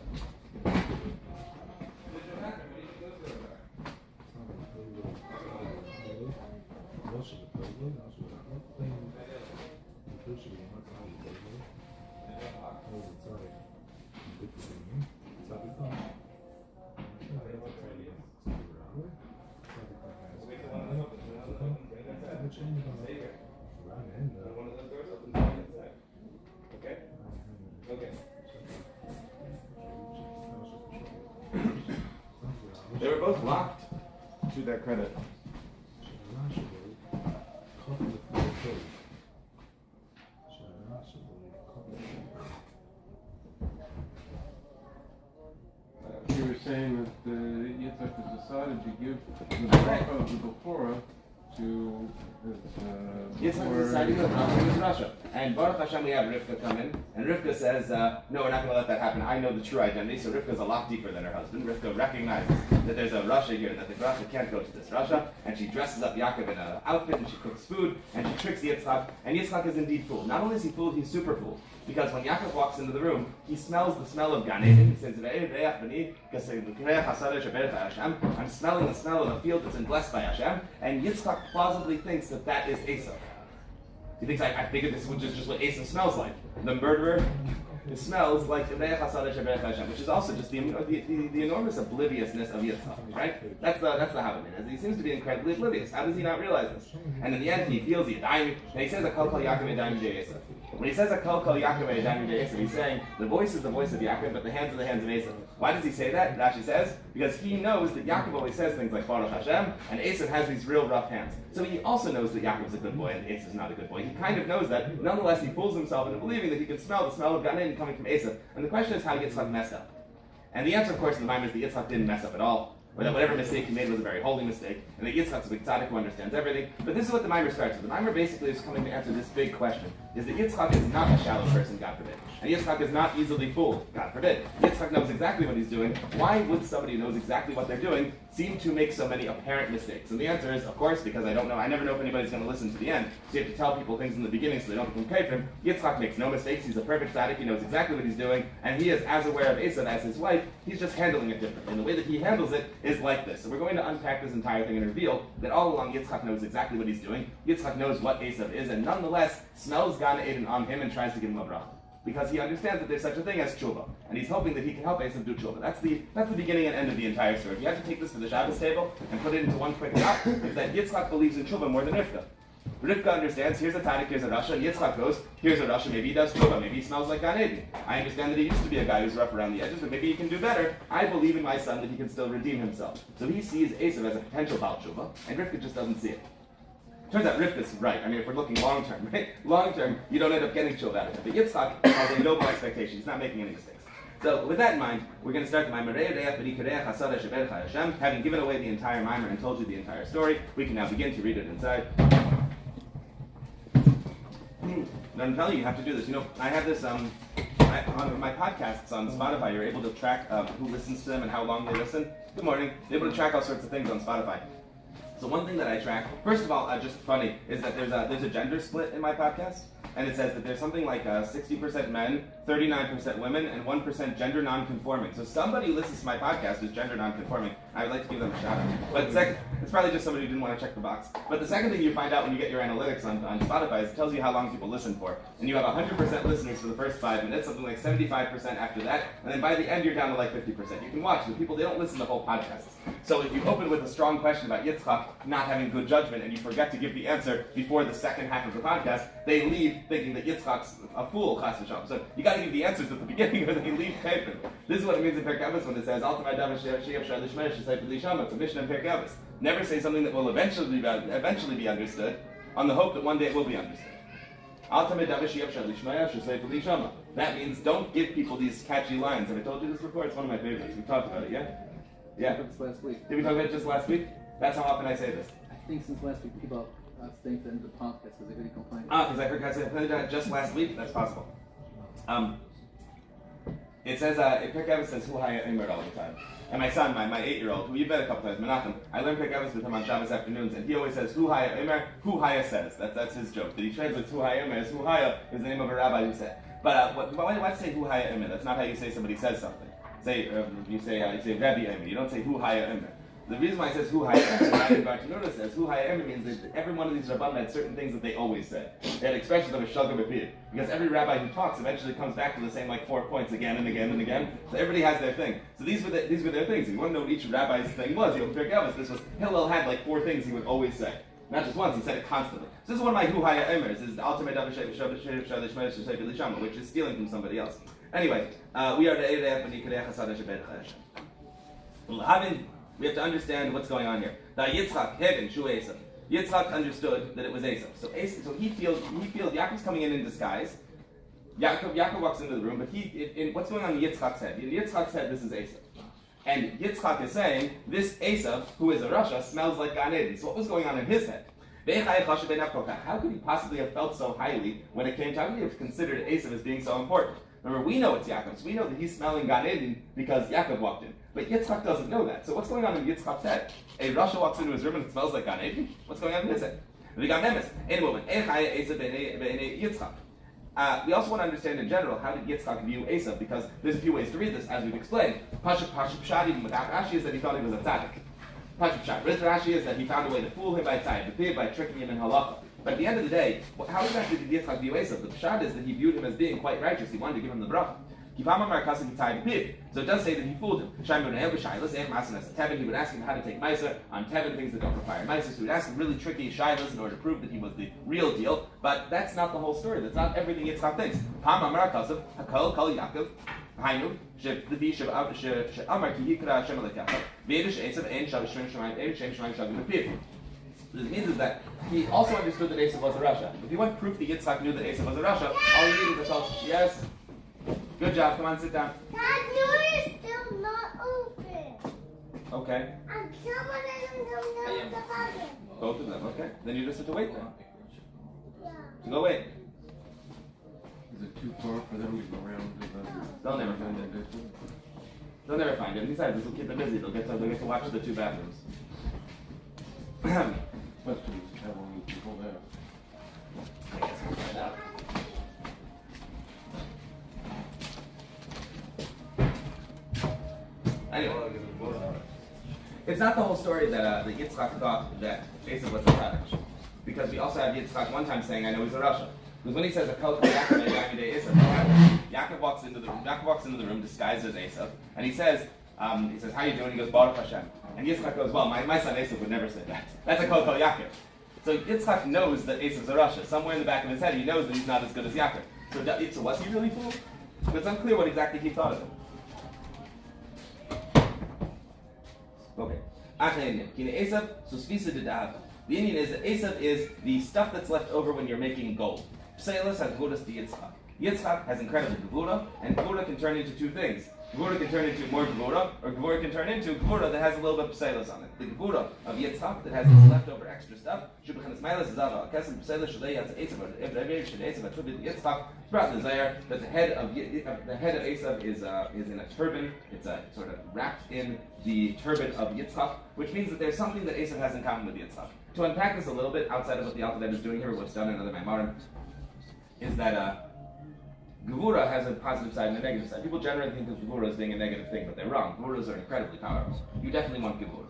They were both locked, to their credit. You were saying that Yitzchak has decided to give the bracha of the Bechorah to his Yitzchak decided to give to Russia. And Baruch Hashem, we have Rivka come in, and Rivka says, no, we're not going to let that happen. I know the true identity, so Rivka's a lot deeper than her husband. Rivka recognizes that there's a Russia here, and that the bracha can't go to this Russia, and she dresses up Yaakov in an outfit, and she cooks food, and she tricks Yitzchak, and Yitzchak is indeed fooled. Not only is he fooled, he's super fooled. Because when Yaakov walks into the room, he smells the smell of Gan Eden. He says, I'm smelling the smell of a field that's been blessed by Hashem. And Yitzchak plausibly thinks that that is Esau. He thinks, I figured this was just what Esau smells like. The murderer, it smells like which is also just the enormous obliviousness of Yitzchak, right? That's the Havamina. He seems to be incredibly oblivious. How does he not realize this? And in the end, he feels Yadayim, and he says, Akol Kol Yaakov Yadayim Esau. When he says Akol Kol Yaakov Yadayim Esau, he's saying the voice is the voice of Yaakov, but the hands are the hands of Esau. Why does he say that? Rashi says, because he knows that Yaakov always says things like Baruch Hashem, and Esau has these real rough hands. So he also knows that Yaakov's a good boy and Esau's not a good boy. He kind of knows that. Nonetheless, he fools himself into believing that he can smell the smell of Gan Eden coming from Esau. And the question is, how Yitzchak messed up? And the answer, of course, in the Maimer is that Yitzchak didn't mess up at all, or that whatever mistake he made was a very holy mistake, and that Yitzchak's a big tzaddik who understands everything. But this is what the Maimer starts with. The Maimer basically is coming to answer this big question, is that Yitzchak is not a shallow person, God forbid. And Yitzchak is not easily fooled, God forbid. Yitzchak knows exactly what he's doing. Why would somebody who knows exactly what they're doing seem to make so many apparent mistakes? And the answer is, of course, because I never know if anybody's going to listen to the end. So you have to tell people things in the beginning so they don't become for him. Yitzchak makes no mistakes. He's a perfect tzaddik. He knows exactly what he's doing. And he is as aware of Esau as his wife. He's just handling it differently. And the way that he handles it is like this. So we're going to unpack this entire thing and reveal that all along Yitzchak knows exactly what he's doing. Yitzchak knows what Esau is, and nonetheless smells Gan Eden on him and tries to give him a bracha. Because he understands that there's such a thing as tshuva, and he's hoping that he can help Esau do tshuva. That's the beginning and end of the entire story. If you have to take this to the Shabbos table and put it into one quick dot, is that Yitzchak believes in tshuva more than Rivka. Rivka understands, here's a tzaddik, here's a Russia, and Yitzchak goes, here's a Russia, maybe he does tshuva, maybe he smells like Gan Eden. I understand that he used to be a guy who's rough around the edges, but maybe he can do better. I believe in my son that he can still redeem himself. So he sees Esau as a potential Baal tshuva, and Rivka just doesn't see it. Turns out Rivka's right. I mean, if we're looking long term, right? Long term, you don't end up getting tshuva out of it. But Yitzchak has a noble expectation. He's not making any mistakes. So with that in mind, we're going to start the Maimer. Having given away the entire Maimer and told you the entire story, we can now begin to read it inside. And I'm telling you, you have to do this. You know, I have this on my podcasts on Spotify. You're able to track who listens to them and how long they listen. Good morning. You're able to track all sorts of things on Spotify. So one thing that I track, first of all, just funny, is that there's a gender split in my podcast, and it says that there's something like 60% men, 39% women, and 1% gender non-conforming. So somebody who listens to my podcast is gender non-conforming. I would like to give them a shout out. But It's probably just somebody who didn't want to check the box. But the second thing you find out when you get your analytics on Spotify is it tells you how long people listen for. And you have 100% listeners for the first 5 minutes, something like 75% after that, and then by the end you're down to like 50%. You can watch the people, they don't listen to whole podcasts. So if you open with a strong question about Yitzchak not having good judgment and you forget to give the answer before the second half of the podcast, they leave thinking that Yitzchak's a fool, chas v'shalom. So you got to give the answers at the beginning or they leave chayfin. This is what it means in Perkei Avos when it says, it's a mission in Perkei Avos. Never say something that will eventually be understood on the hope that one day it will be understood. That means don't give people these catchy lines. Have I told you this before? It's one of my favorites. We talked about it, yeah? Yeah. Last week. Did we talk about it just last week? That's how often I say this. I think since last week people are staying to the end of the podcast because they really complain. Because I forgot to say it just last week? That's possible. It says, Perkei Avos says, Hu Haya Imer all the time. And my son, my 8-year-old, who you've met a couple times, Menachem, I learned Perkei Avos with him on Shabbos afternoons, and he always says, Hu Haya Imer, Hu Haya says. That's his joke. That he translates Hu Haya Imer as Hu Haya is the name of a rabbi who said. But why say Hu Haya Imer? That's not how you say somebody says something. You say Rabbi Imer. You don't say Hu Haya Imer. The reason why it says Hu Haya Emer, Bartanura says Hu Haya Emer means that every one of these rabbanim had certain things that they always said. They had expressions of a shulga b'pir. Because every rabbi who talks eventually comes back to the same 4 points again and again and again. So everybody has their thing. So these were their things. If you want to know what each rabbi's thing was, you'll Perkei Avos. This was Hillel had 4 things he would always say. Not just once, he said it constantly. So this is one of my Hu Haya Emers. This is the ultimate which is stealing from somebody else. Anyway, we are the we have to understand what's going on here. Yitzchak, Hevin, Shu Esav. Yitzchak understood that it was Esav. So he feels Yaakov's coming in disguise. Yaakov walks into the room, but what's going on in Yitzchak's head? In Yitzchak's head, this is Esav. And Yitzchak is saying, this Esav, who is a Rasha, smells like Gan Eden. So what was going on in his head? How could he possibly have felt so highly when it came to, how could he have considered Esav as being so important? Remember, we know it's Yaakov, so we know that he's smelling Gan Eden because Yaakov walked in. But Yitzchak doesn't know that. So what's going on in Yitzchak's head? A Rasha walks into his room and it smells like Gan Eden? What's going on in his head? We also want to understand in general, how did Yitzchak view Esav? Because there's a few ways to read this, as we've explained. Pashup Pshat, even without Rashi, is that he thought he was a tzaddik. Pashup Pshat. Rashi is that he found a way to fool him by tricking him in halacha. But at the end of the day, how exactly did Yitzchak view Esav? The Pshat is that he viewed him as being quite righteous. He wanted to give him the bracha. So it does say that he fooled him. He would ask him how to take Meiser on Tevin, things that don't require Meiser. So he would ask him really tricky shilas in order to prove that he was the real deal. But that's not the whole story. That's not everything Yitzchak thinks. What it means is that he also understood that Esav was a Rasha. If you want proof that Yitzchak knew that Esav was a Rasha, all you need is to tell, yes, good job, come on, sit down. That door is still not open. Okay. And someone doesn't know the button. Both of them, okay. Then you just have to wait then. Yeah. So go wait. Is it too far for them to go around to the... They'll never find it. They'll never find it. Besides, this will keep them busy. They'll get to watch the 2 bathrooms. Question is how long you can hold out. I guess we'll find out. Anyway, it's not the whole story that Yitzchak thought that Esav was a tzaddik, because we also have Yitzchak one time saying, "I know he's a Rasha." Because when he says a kol Yaakov walks into the room. Yaakov walks into the room disguised as Esav, and he says, "How you doing?" He goes, "Baruch Hashem." And Yitzchak goes, "Well, my son Esav would never say that. That's a kol Yaakov." So Yitzchak knows that Esav's a Rasha. Somewhere in the back of his head, he knows that he's not as good as Yaakov. So was he really fooled? But it's unclear what exactly he thought of him. Okay. The Indian is that Esav is the stuff that's left over when you're making gold. Pseilus has gvuras to Yitzchak. Yitzchak has incredible gvura, and gvura can turn into 2 things. Gvura can turn into more gvura, or gvura can turn into gvura that has a little bit of pseilus on it. The gvura of Yitzchak that has this leftover extra stuff, that the head of Esav is in a turban. It's sort of wrapped in the turban of Yitzchak, which means that there's something that Esav has in common with Yitzchak. To unpack this a little bit, outside of what the Alphabet is doing here, what's done in other Maimarim, is that Gevura has a positive side and a negative side. People generally think of Gevura as being a negative thing, but they're wrong. Gevuras are incredibly powerful. You definitely want Gevura.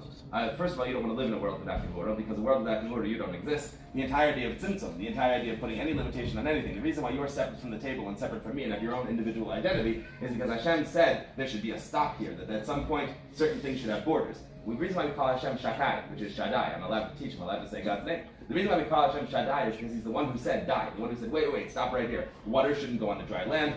First of all, you don't want to live in a world without Gevura, because a world without Gevura, you don't exist. The entire idea of tzimtzum, the entire idea of putting any limitation on anything, the reason why you are separate from the table and separate from me and have your own individual identity is because Hashem said there should be a stop here, that at some point certain things should have borders. The reason why we call Hashem Shaddai, which is Shaddai, I'm allowed to teach, I'm allowed to say God's name. The reason why we call Hashem Shaddai is because he's the one who said die, the one who said wait, stop right here. Water shouldn't go on the dry land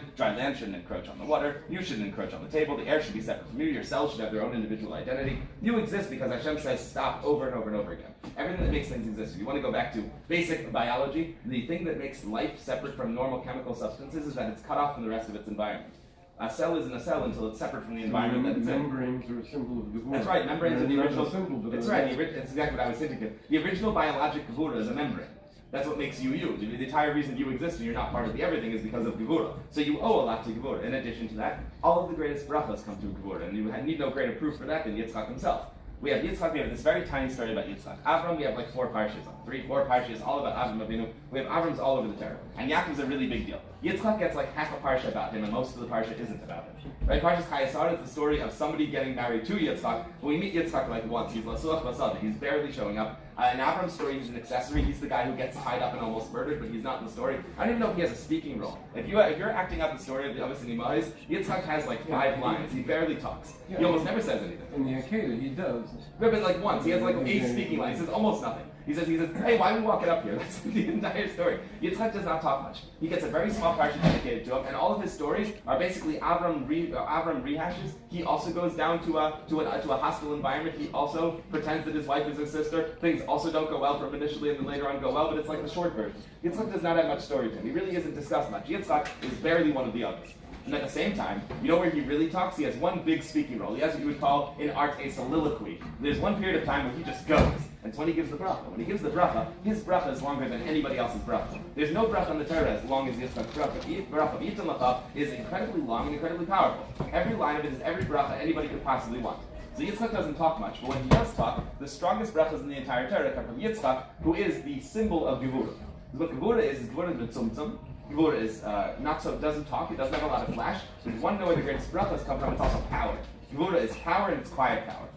shouldn't encroach on the water, you shouldn't encroach on the table, the air should be separate from you, your cells should have their own individual identity. You exist because Hashem says stop over and over and over again. Everything that makes things exist. If you want to go back to basic biology, the thing that makes life separate from normal chemical substances is that it's cut off from the rest of its environment. A cell isn't a cell until it's separate from the environment that it's in. Membranes are a symbol of Gevura. That's right, membranes are the original symbol. That's right, that's exactly what I was thinking. The original biologic Gevura is a membrane. That's what makes you you. The entire reason you exist and you're not part of the everything is because of Gevura. So you owe a lot to Gevura. In addition to that, all of the greatest brachas come through Gevura, and you need no greater proof for that than Yitzchak himself. We have Yitzchak, we have this very tiny story about Yitzchak. Avram, we have like 4 parshas, 4 parshas, all about Avram Avinu. We have Avrams all over the Torah. And Yaakov's a really big deal. Yitzchak gets like half a parsha about him, and most of the parsha isn't about him. Right? Parshas Chayesar is the story of somebody getting married to Yitzchak. When we meet Yitzchak like once, he's Lasuach Basada, he's barely showing up. In Avram's story, he's an accessory. He's the guy who gets tied up and almost murdered, but he's not in the story. I don't even know if he has a speaking role. If you're acting out the story of the Avos and Imais, Yitzchak has like 5 lines. He barely talks. He almost never says anything. In the Akedah, he does. No, but like once. He has like 8 speaking lines. He says almost nothing. He says, hey, why are we walking up here? That's the entire story. Yitzchak does not talk much. He gets a very small parsha dedicated to him, and all of his stories are basically Avram rehashes. He also goes down to a hostile environment. He also pretends that his wife is his sister. Things also don't go well for him initially, and then later on go well, but it's like the short version. Yitzchak does not have much story to him. He really isn't discussed much. Yitzchak is barely one of the others. And at the same time, you know where he really talks? He has one big speaking role. He has what you would call in art a soliloquy. There's one period of time where he just goes. And it's when he gives the bracha. When he gives the bracha, his bracha is longer than anybody else's bracha. There's no bracha in the Torah as long as Yitzchak's bracha. Bracha of Yitzchak Lachav is incredibly long and incredibly powerful. Every line of it is every bracha anybody could possibly want. So Yitzchak doesn't talk much, but when he does talk, the strongest brachas in the entire Torah come from Yitzchak, who is the symbol of Gevura. What Gevura is b'tzumtzum. Gevura is not so, doesn't talk, it doesn't have a lot of flash. So if you want to know where the greatest brachas come from, it's also power. Gevura is power and it's quiet power.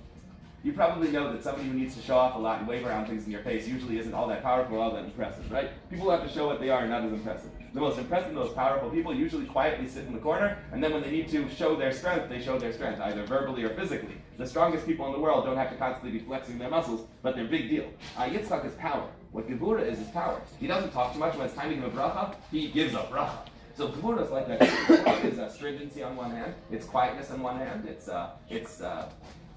You probably know that somebody who needs to show off a lot and wave around things in your face usually isn't all that powerful or all that impressive, right? People who have to show what they are not as impressive. The most impressive, the most powerful people usually quietly sit in the corner, and then when they need to show their strength, they show their strength, either verbally or physically. The strongest people in the world don't have to constantly be flexing their muscles, but they're big deal. Yitzchak is power. What Gevura is power. He doesn't talk too much. When it's time to give a bracha, he gives a bracha. So Gevura is like that. Gevura is stringency on one hand, it's quietness on one hand, it's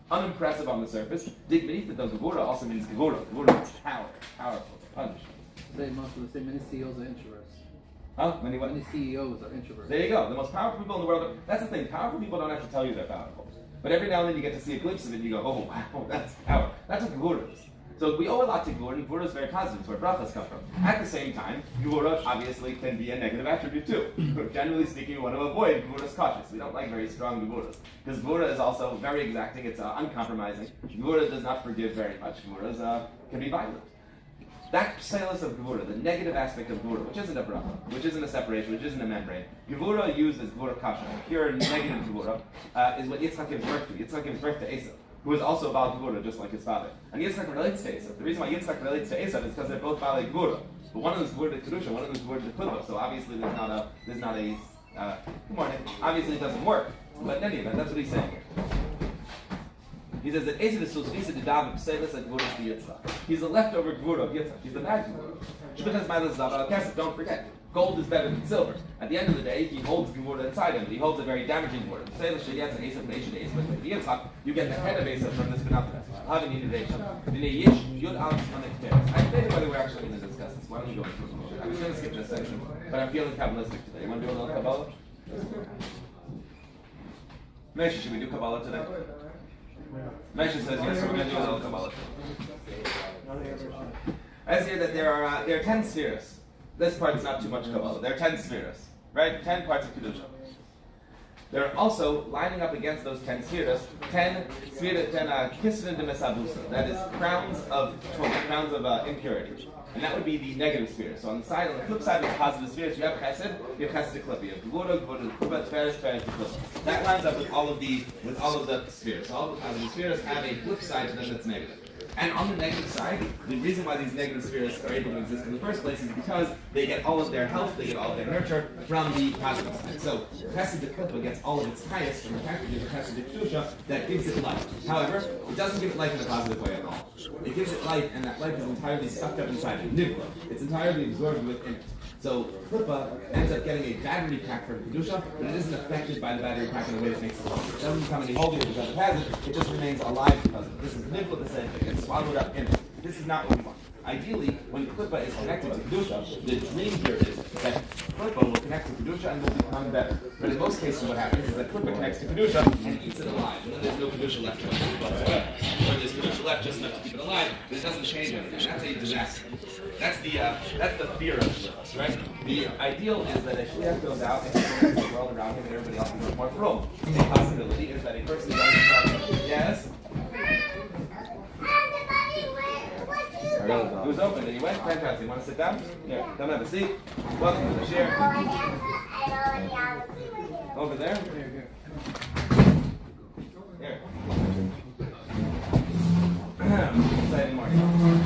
unimpressive on the surface. Dig beneath it though, Gevura also means Gevura. Gevura means power, powerful, to punish. Many CEOs are introverts. Huh? Many what? Many CEOs are introverts. There you go. The most powerful people in the world. That's the thing. Powerful people don't have to tell you they're powerful. But every now and then you get to see a glimpse of it and you go, oh wow, that's power. That's what Gevura is. So we owe a lot to Gevura, and Gevura is very positive. It's where brachas come from. At the same time, Gevura obviously can be a negative attribute too. Generally speaking, we want to avoid Gevura's cautious. We don't like very strong Gevuras. Because Gevura is also very exacting, it's uncompromising. Gevura does not forgive very much. Gevura can be violent. That psalus of Gevura, the negative aspect of Gevura, which isn't a bracha, which isn't a separation, which isn't a membrane, Gevura used as Gevura kasha, pure negative Gevura, is what Yitzchak gives birth to. Yitzchak gives birth to Esav, who is also Baal Gevura, just like his father. And Yitzchak relates to Esav. The reason why Yitzchak relates to Esav is because they're both Baal Gevura. But one of them is Gevura de Kedusha, one of them is Gevura de Kulva. So obviously there's not a good morning. Obviously it doesn't work. But in any event, that's what he's saying here. He says that Esav is Susvisa de David Pselis at Gevura de Yitzchak. He's the leftover Gevura of Yitzchak. He's the bad Gevura. Don't forget. Gold is better than silver. At the end of the day, he holds Gevura inside him, but he holds a very damaging Gevura. You get the head of Esav from this Benapra. I debated whether we're actually going to discuss this. Why don't you go into it? I was going to skip this section, but I'm feeling Kabbalistic today. You want to do a little Kabbalah? Mesha, should we do Kabbalah today? Mesha says yes, so we're going to do a little Kabbalah. I see that there are 10 spheres. This part is not too much Kabbalah. There are 10 spheres, right? 10 parts of Kedusha. There are also, lining up against those 10 spheres, 10 kisrin de mesabusa, that is crowns of impurity. And that would be the negative sphere. So on the flip side of the positive spheres, you have chesed, you have chesed klipa, you have gvura, klipa, tferes, klipa. That lines up with all of the spheres. So all the positive spheres have a flip side to them that's negative. And on the negative side, the reason why these negative spheres are able to exist in the first place is because they get all of their health, they get all of their nurture from the positive side. So chesed de klipa gets all of its highest from the fact that there's a chesed de kedusha that gives it life. However, it doesn't give it life in a positive way at all. It gives it life, and that life is entirely sucked up inside it. Nivla. It's entirely absorbed within it. So klipa ends up getting a battery pack from kedusha, but it isn't affected by the battery pack in a way that makes it stronger. It doesn't become any holy because it has it. It just remains alive because of it. This is nivla, the same thing. It's swallowed up in it. This is not what we want. Ideally, when klipa is connected to kedusha, the dream here is that klipa will connect to kedusha and will become better. But in most cases, what happens is that klipa connects to kedusha and eats it alive, and then there's no kedusha left to it whatsoever. Or there's kedusha left just enough to keep it alive, but it doesn't change anything. That's a disaster. That's the fear of shlichus, right? The ideal is that a shliach goes out and he sees the world around him and everybody else is more from. The possibility is that a person does yes. It was open anyway. Fantastic. You want to sit down? Here, come have a seat. Welcome to the share. Over there. Here. Exciting morning.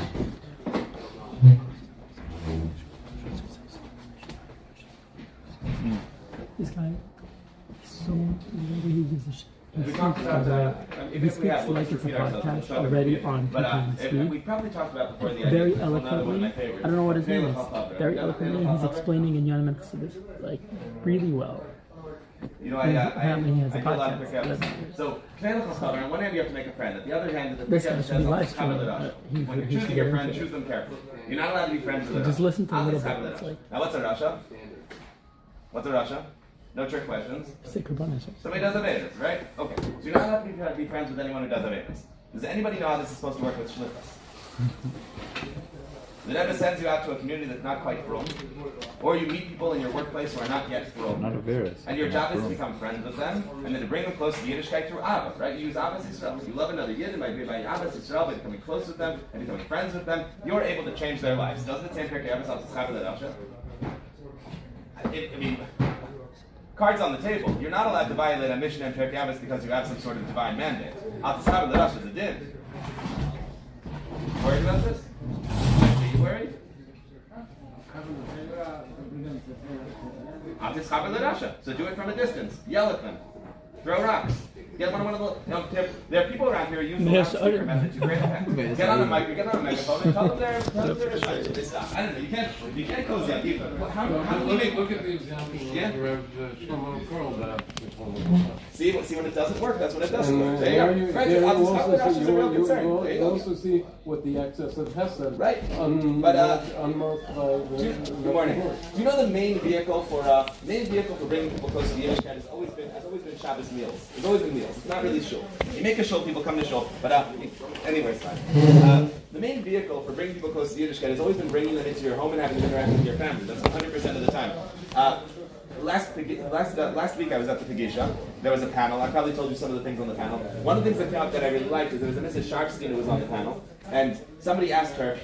This guy is so he gives a shit. We talked about He speaks like it's a podcast already on we probably talked about before the very idea. eloquently. I don't know what his name is. Very eloquently, he's explaining in Yonim and Chassidus like really well. You know, Apparently he has a I do a lot of podcast. quick episodes. So, on one hand you have to make a friend. At the other hand, the This quick guy episode should be says, live streaming. when you're He should choosing get your into friends, it. choose them carefully. You're not allowed to be friends with a Just listen to a little Rasha. bit. It's like Now, what's a Rasha? What's a Rasha? No trick questions. sick Rabbanan. Somebody does Avedas, right? Okay. So you're not allowed to be friends with anyone who does Avedas. Does anybody know how this is supposed to work with shlichus? The Rebbe sends you out to a community that's not quite from, or you meet people in your workplace who are not yet from. Not a virus. And your job is to become friends with them, and then to bring them close to Yiddishkeit through Avos, right? You use Avos Yisrael. You love another Yid, and by Avos Yisrael, by becoming close with them, and becoming friends with them, you're able to change their lives. Doesn't it say in Pirkei Avos, Al Tischaber L'Rasha? I mean, cards on the table. You're not allowed to violate a mission in Pirkei Avos because you have some sort of divine mandate. Al Tischaber L'Rasha is a din. Worried about this? Are you worried? So do it from a distance. Yell at them. Throw rocks. Get one of the. There are people around here who use the loudspeaker method to great effect. Get on a megaphone and tell them they're Ishmael. They stop. I don't know. You can't close that either. How do you make? Look at the example Yeah. of Rev Shlomo Karl that See when it doesn't work. That's when it doesn't work. And There you go. Friends, you is a real concern. There you go. also see what the excess of Hesed Right. unmarked by Good morning. Do you know the main vehicle for bringing people close to the Yiddishkeit has always been Shabbos meals. It's always been meals. It's not really shul. You make a shul, people come to shul. But anyway, it's fine. The main vehicle for bringing people close to Yiddishkeit has always been bringing them into your home and having them interact with your family. That's 100% of the time. Last week I was at the Pigisha. There was a panel. I probably told you some of the things on the panel. One of the things that came up that I really liked is there was a Mrs. Sharpstein who was on the panel, and somebody asked her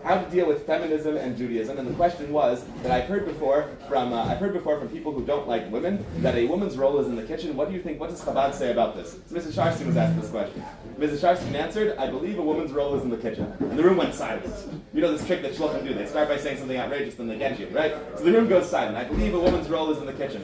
how to deal with feminism and Judaism, and the question was that I've heard before from people who don't like women that a woman's role is in the kitchen. What do you think? What does Chabad say about this? So Mrs. Sharpstein was asked this question. Mrs. Sharpstein answered, "I believe a woman's role is in the kitchen." And the room went silent. You know this trick that shluchim do. They start by saying something outrageous, then they get you, right? So the room goes silent. "I believe a woman's role is in the kitchen."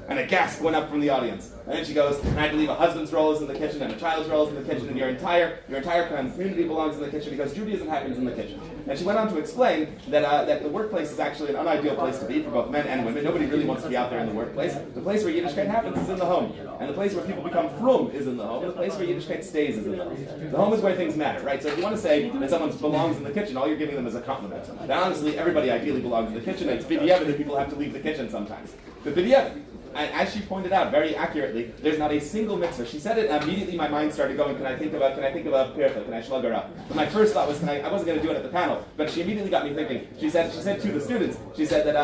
And a gasp went up from the audience. And then she goes, "And I believe a husband's role is in the kitchen, and a child's role is in the kitchen, and your entire community belongs in the kitchen because Judaism happens in the kitchen." And she went on to explain that the workplace is actually an unideal place to be for both men and women. Nobody really wants to be out there in the workplace. The place where Yiddishkeit happens is in the home. And the place where people become frum is in the home. The place where Yiddishkeit stays is in the home. The home is where things matter, right? So if you want to say that someone belongs in the kitchen, all you're giving them is a compliment. Now honestly, everybody ideally belongs in the kitchen, and it's b'diavad that people have to leave the kitchen sometimes. But b'diavad, and as she pointed out very accurately, there's not a single mitzvah. She said it, and immediately my mind started going, can I think about pircha? Can I shlug her up? But my first thought was, I wasn't going to do it at the panel, but she immediately got me thinking. She said to the students, she said that,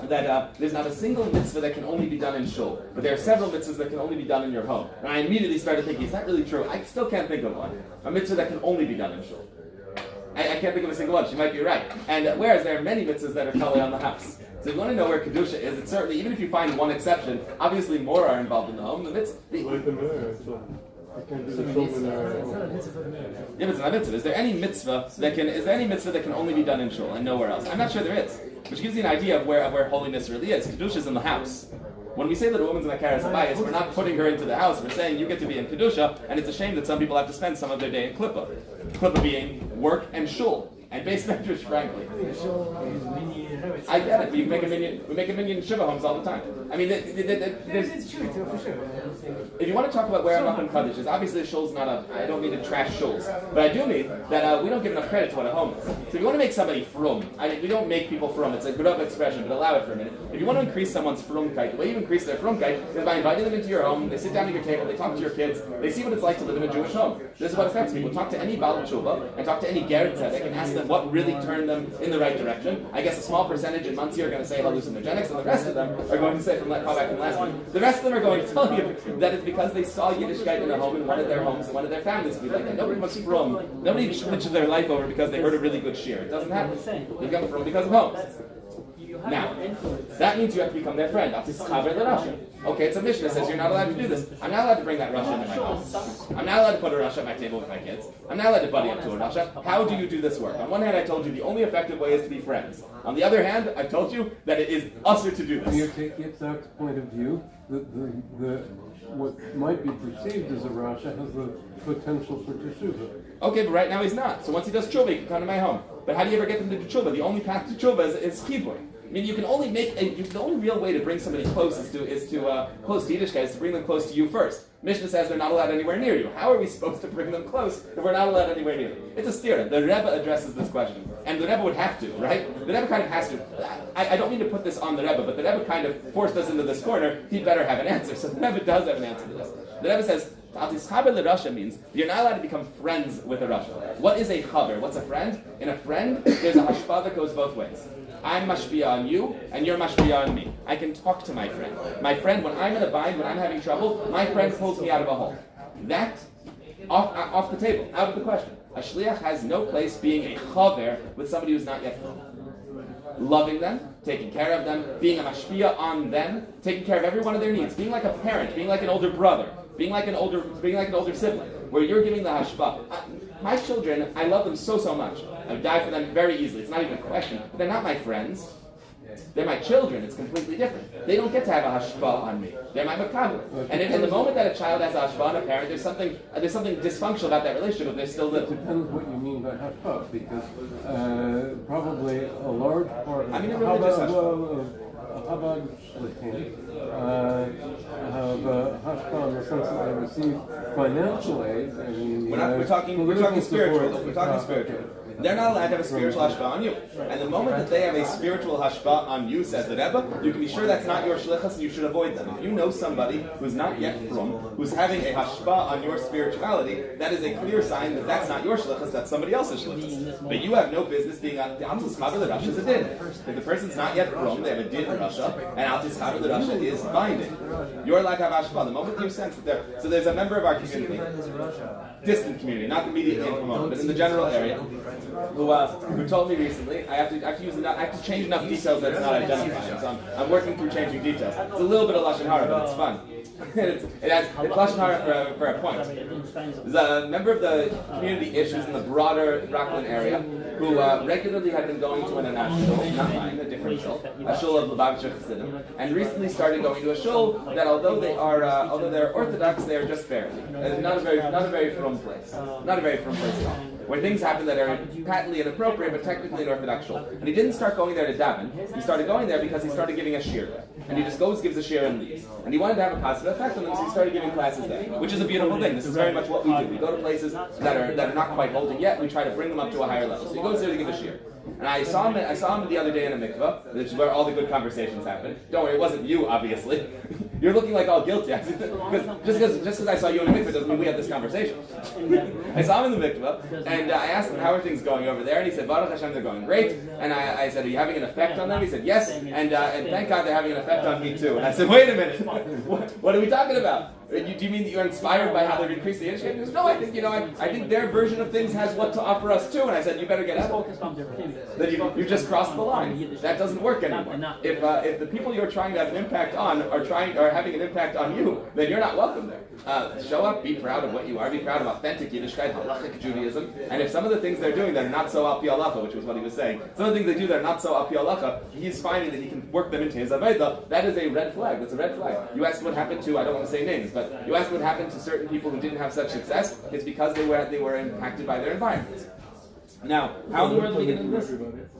that there's not a single mitzvah that can only be done in shul, but there are several mitzvahs that can only be done in your home. And I immediately started thinking, is that really true? I still can't think of one. A mitzvah that can only be done in shul. I can't think of a single one. She might be right. And whereas there are many mitzvahs that are totally on the house. So if you want to know where Kedusha is, it's certainly, even if you find one exception, obviously more are involved in the home. The mitzvah. Yeah, but it's not a mitzvah. Is there any mitzvah that can only be done in shul and nowhere else? I'm not sure there is. Which gives you an idea of where holiness really is. Kedusha is in the house. When we say that a woman's in a karas habayis, we're not putting her into the house. We're saying you get to be in Kedusha, and it's a shame that some people have to spend some of their day in Klippa. Klippa being work and shul. And base medrash, frankly. I get it. We make a minion in Shiva homes all the time. I mean, it's true, for sure. If you want to talk about where Amach and Kaddish is, obviously shul's not a, I don't mean to trash shuls, but I do mean that we don't give enough credit to what a home is. So if you want to make somebody frum, we don't make people frum, it's a good expression, but allow it for a minute. If you want to increase someone's frumkeit, the way you increase their frumkeit is by inviting them into your home, they sit down at your table, they talk to your kids, they see what it's like to live in a Jewish home. This is what affects people. Talk to any Baal Tshuva, and talk to any Ger Tzedek, and ask them what really turned them in the right direction. I guess a small percentage in Muncie are going to say hallucinogenics, and the rest of them are going to say, from that callback from last week, the rest of them are going to tell you that it's because they saw Yiddishkeit in a home and wanted their homes and wanted their families to be like that. Nobody must from. Nobody switches their life over because they heard a really good shir. It doesn't happen. They come from because of homes. Now, that means you have to become their friend. Okay, it's a mission that says you're not allowed to do this. I'm not allowed to bring that Russia into my house. I'm not allowed to put a Russia at my table with my kids. I'm not allowed to buddy up to a Russia. How do you do this work? On one hand, I told you the only effective way is to be friends. On the other hand, I've told you that it is usher to do this. You take Yitzhak's point of view, what might be perceived as a Rasha has the potential for teshuva. Okay, but right now he's not. So once he does tshuva, he can come to my home. But how do you ever get them to do tshuva? The only path to tshuva is chibur. I mean, you can only the only real way to bring somebody close is to close to Yiddishkeit, is to bring them close to you first. Mishnah says they're not allowed anywhere near you. How are we supposed to bring them close if we're not allowed anywhere near them? It's a stira. The Rebbe addresses this question. And the Rebbe would have to, right? The Rebbe kind of has to. I don't mean to put this on the Rebbe, but the Rebbe kind of forced us into this corner. He'd better have an answer. So the Rebbe does have an answer to this. The Rebbe says, Al-Tischaber l'Rasha means you're not allowed to become friends with a Rasha. What is a chaver? What's a friend? In a friend, there's a hashpah that goes both ways. I'm mashpia on you, and you're mashpia on me. I can talk to my friend. My friend, when I'm in a bind, when I'm having trouble, my friend pulls me out of a hole. That, off the table, out of the question. A shliach has no place being a chaver with somebody who's not yet from. Loving them, taking care of them, being a mashpia on them, taking care of every one of their needs, being like a parent, being like an older brother, being like an older sibling, where you're giving the hashpah. My children, I love them so much. I would die for them very easily. It's not even a question. But they're not my friends. They're my children. It's completely different. They don't get to have a hashpah on me. They're my makabel. And in the moment that a child has a hashpah on a parent, there's something dysfunctional about that relationship. But there's still It depends what you mean by hashpah, because probably a large part of Chabad shlichim have hashpah in the sense that they receive financial aid. We're talking spiritual. We're talking spiritual. They're not allowed to have a spiritual hashpah on you. And the moment that they have a spiritual hashpah on you, says the Rebbe, you can be sure that's not your shlichus and you should avoid them. If you know somebody who's not yet from, who's having a hashpah on your spirituality, that is a clear sign that that's not your shlichus, that's somebody else's shlichus. But you have no business being Al-Tischaber l'Rasha is a din. If the person's not yet from, they have a din Rasha, and Al-Tischaber l'Rasha is binding. You're allowed to have hashpah. The moment you sense that there, so there's a member of our community, distant community, not immediately in Pomona, but in the general area, who told me recently, I have to change enough details that it's not identifying. So I'm working through changing details. It's a little bit of lashon hara, but it's fun. it's lashon hara for a point. There's a member of the community issues in the broader Rockland area who regularly had been going to an shul, not mine, a different shul, a shul of Lubavitcher Chassidim, and recently started going to a shul that although they're Orthodox, they are just barely. Not a very frum place. Not a very frum place at all. Where things happen that are patently inappropriate, but technically an Orthodox shul. And he didn't start going there to daven. He started going there because he started giving a shir there. And he just gives a shir and leaves. And he wanted to have a positive effect on them, so he started giving classes there, which is a beautiful thing. This is very much what we do. We go to places that are not quite holding yet. We try to bring them up to a higher level. So he goes there to give a shir. And I saw him the other day in a mikveh, which is where all the good conversations happen. Don't worry, it wasn't you, obviously. You're looking like all guilty. Just because I saw you in the mikveh doesn't mean we have this conversation. I saw him in the mikveh, and I asked him, how are things going over there? And he said, Baruch Hashem, they're going great. And I said, are you having an effect on them? He said, yes. And thank God they're having an effect on me too. And I said, wait a minute. What are we talking about? Do you mean that you're inspired by how they've increased the Yiddish game? He goes, no, I think, I think their version of things has what to offer us too. And I said, you better get out. Then you just crossed the line. That doesn't work anymore. If the people you're trying to have an impact on are having an impact on you, then you're not welcome there. Show up, be proud of what you are, be proud of authentic Yiddishkeit, halachic Judaism. And if some of the things they're doing that are not so al pi halacha, which was what he was saying, some of the things they do that are not so al pi halacha, he's finding that he can work them into his aveda. That is a red flag. That's a red flag. You asked what happened to, I don't want to say names, but you asked what happened to certain people who didn't have such success. It's because they were impacted by their environment. Now, how in the world do we get into this?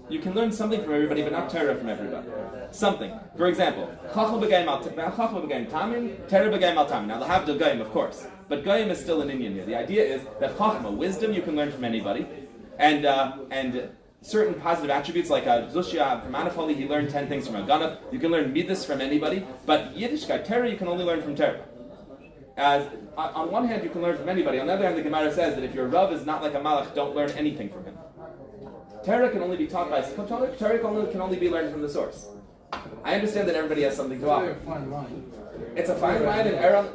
You can learn something from everybody, but not Torah from everybody. Something. For example, Chachma b'gayim tamim, Torah b'gayim al tamim. Now, they'll have the goyim, of course, but goyim is still an Indian here. The idea is that Chachma, wisdom, you can learn from anybody, and certain positive attributes, like Zushya from Anapoli, he learned 10 things from a Ganav. You can learn Midas from anybody, but Yiddishkeit, Torah, you can only learn from Torah. On one hand, you can learn from anybody. On the other hand, the Gemara says that if your Rav is not like a Malach, don't learn anything from him. Torah can only be taught by Torah can only be learned from the source. I understand that everybody has something to offer. It's a fine line, and err on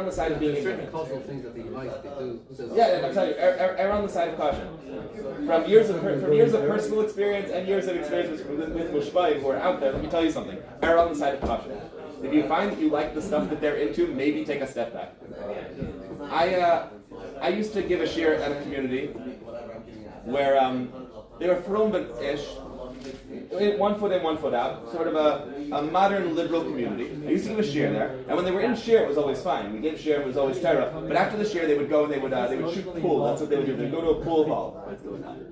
the side of being ignorant. Certain cultural things that they like, they do. Yeah, and I'll tell you, err on the side of caution. From years of personal experience and years of experience with Mushbayim who are out there, let me tell you something. Err on the side of caution. If you find that you like the stuff that they're into, maybe take a step back. I used to give a shir at a community where they were from ish, 1 foot in, 1 foot out, sort of a modern liberal community. I used to give a shir there, and when they were in shir, it was always fine. We gave shir, it was always Torah. But after the shir, they would go and they would shoot pool. That's what they would do. They'd go to a pool hall,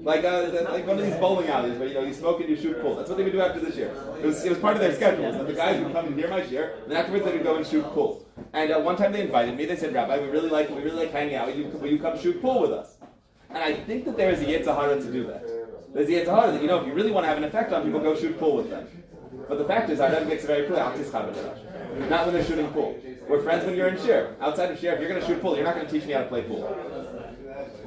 like one of these bowling alleys where you smoke and you shoot pool. That's what they would do after the shir. It was part of their schedule. So the guys would come and hear my shir, and then afterwards they would go and shoot pool. And one time they invited me. They said, Rabbi, we really like hanging out. Will you come shoot pool with us? And I think that there is a Yetzer Hara to do that. There's a Yetzer Hara that, if you really want to have an effect on people, go shoot pool with them. But the fact is, our Rebbe makes it very clear, not when they're shooting pool. We're friends when you're in shir. Outside of shir, if you're going to shoot pool, you're not going to teach me how to play pool.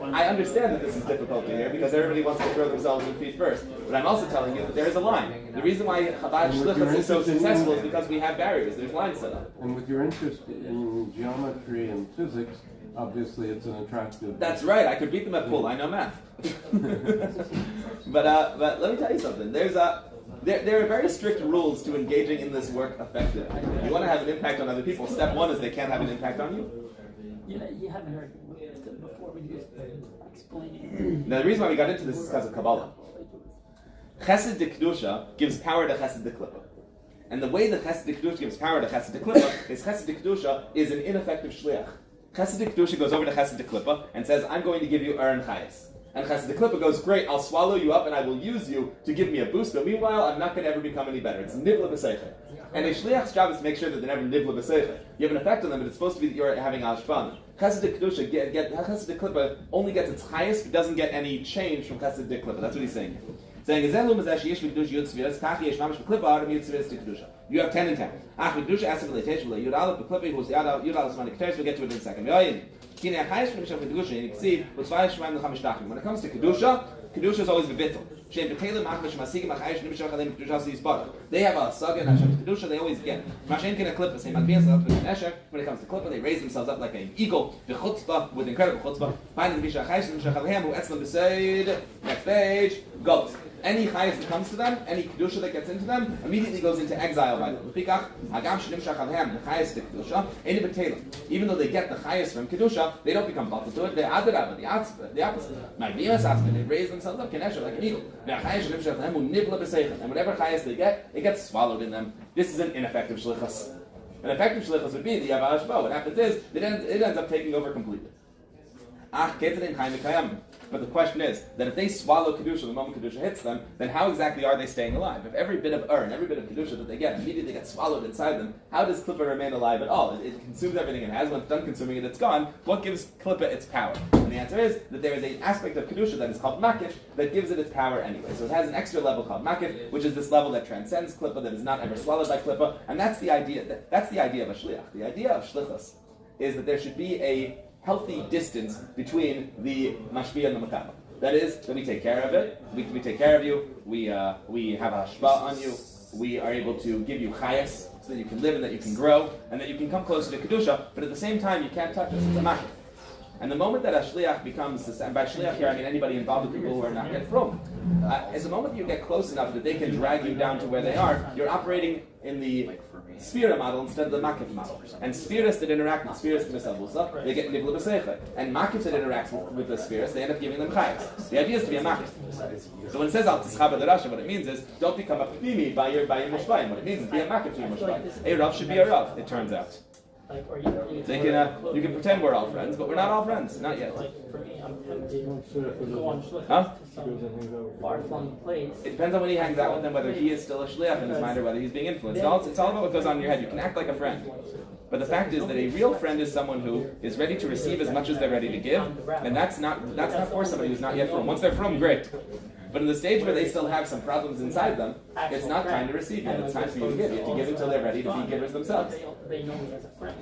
I understand that this is difficult to hear because everybody wants to throw themselves in feet first. But I'm also telling you that there is a line. The reason why Chabad Shlichus is so successful is because we have barriers. There's lines set up. And with your interest in geometry and physics, obviously it's an attractive... That's right. I could beat them at pool. I know math. But let me tell you something. There are very strict rules to engaging in this work effectively. If you want to have an impact on other people, step one is they can't have an impact on you. You haven't heard before we just explaining. Now the reason why we got into this is because of Kabbalah. Chesed de Kedusha gives power to Chesed de Klippa. And the way that Chesed de Kedusha gives power to Chesed de Klippa is Chesed de Kedusha is an ineffective shliach. Chesed de Kedusha goes over to Chesed de Klippa and says, I'm going to give you Aaron Chayes. And Chesed de Klippa goes, great, I'll swallow you up and I will use you to give me a boost, but meanwhile, I'm not going to ever become any better. It's nivla b'seichel. And a shliach's job is to make sure that they're never nivla b'seichel. You have an effect on them, but it's supposed to be that you're having ashpan. Chesed de Kedusha, Chesed de Klippa only gets its highest, but doesn't get any change from Chesed de Klippa. That's what he's saying. Saying, you have 10 and 10. We'll get to it in a second. When it comes to Kedusha, Kedusha is always the They have a saga and Hashem's Kedusha, they always get. When it comes to Klippa, they raise themselves up like an eagle, with incredible chutzpah. Next page, goats. Any chayes that comes to them, any kedusha that gets into them, immediately goes into exile by them. Even though they get the chayes from kedusha, they don't become bottled to it. They're adarabah, the opposite. They raise themselves up, kenesha, like an eagle. And whatever chayes they get, it gets swallowed in them. This is an ineffective shlichus. An effective shlichus would be the yavah hashba. What happens is, it ends up taking over completely. But the question is that if they swallow Kedusha the moment Kedusha hits them, then how exactly are they staying alive? If every bit of and every bit of Kedusha that they get immediately gets swallowed inside them, how does Klippa remain alive at all? It consumes everything it has. When it's done consuming it, it's gone. What gives Klippa its power? And the answer is that there is an aspect of Kedusha that is called Makif that gives it its power anyway. So it has an extra level called Makif, which is this level that transcends Klippa, that is not ever swallowed by Klippa, and that's the idea. That's the idea of a shliach. The idea of shlichus is that there should be a healthy distance between the mashpia and the makabel. That is, that we take care of it. We take care of you. We have a hashpah on you. We are able to give you chayas so that you can live and that you can grow and that you can come closer to kedusha. But at the same time, you can't touch us. It's a makif. And the moment that a shliach becomes, and by shliach here I mean anybody involved with people who are not yet from, is the moment you get close enough that they can drag you down to where they are, you're operating in the Sphira model instead of the Makif model. And Sphiras that interact with Sphiras Misabusa, they get Nivla B'Seicha. And Makif that interacts with the Sphiras, they end up giving them Chayas. The idea is to be a Makif. So when it says Al Tischaber the Rasha, what it means is, don't become a Pnimi by your Mushbayim. What it means is be a Makif to your Mushbayim. A Rav should be a Rav, it turns out. They can, you can pretend we're all friends, but we're not all friends, not yet. Huh? Far-flung place. It depends on when he hangs out with them, whether he is still a shliach in his mind or whether he's being influenced. It's all about what goes on in your head. You can act like a friend. But the fact is that a real friend is someone who is ready to receive as much as they're ready to give, and that's not for somebody who's not yet from. Once they're from, great. But in the stage where they still have some problems inside them, it's not time to receive yet. It's time for you to give. You have to give until they're ready to be givers themselves. They know me as a friend.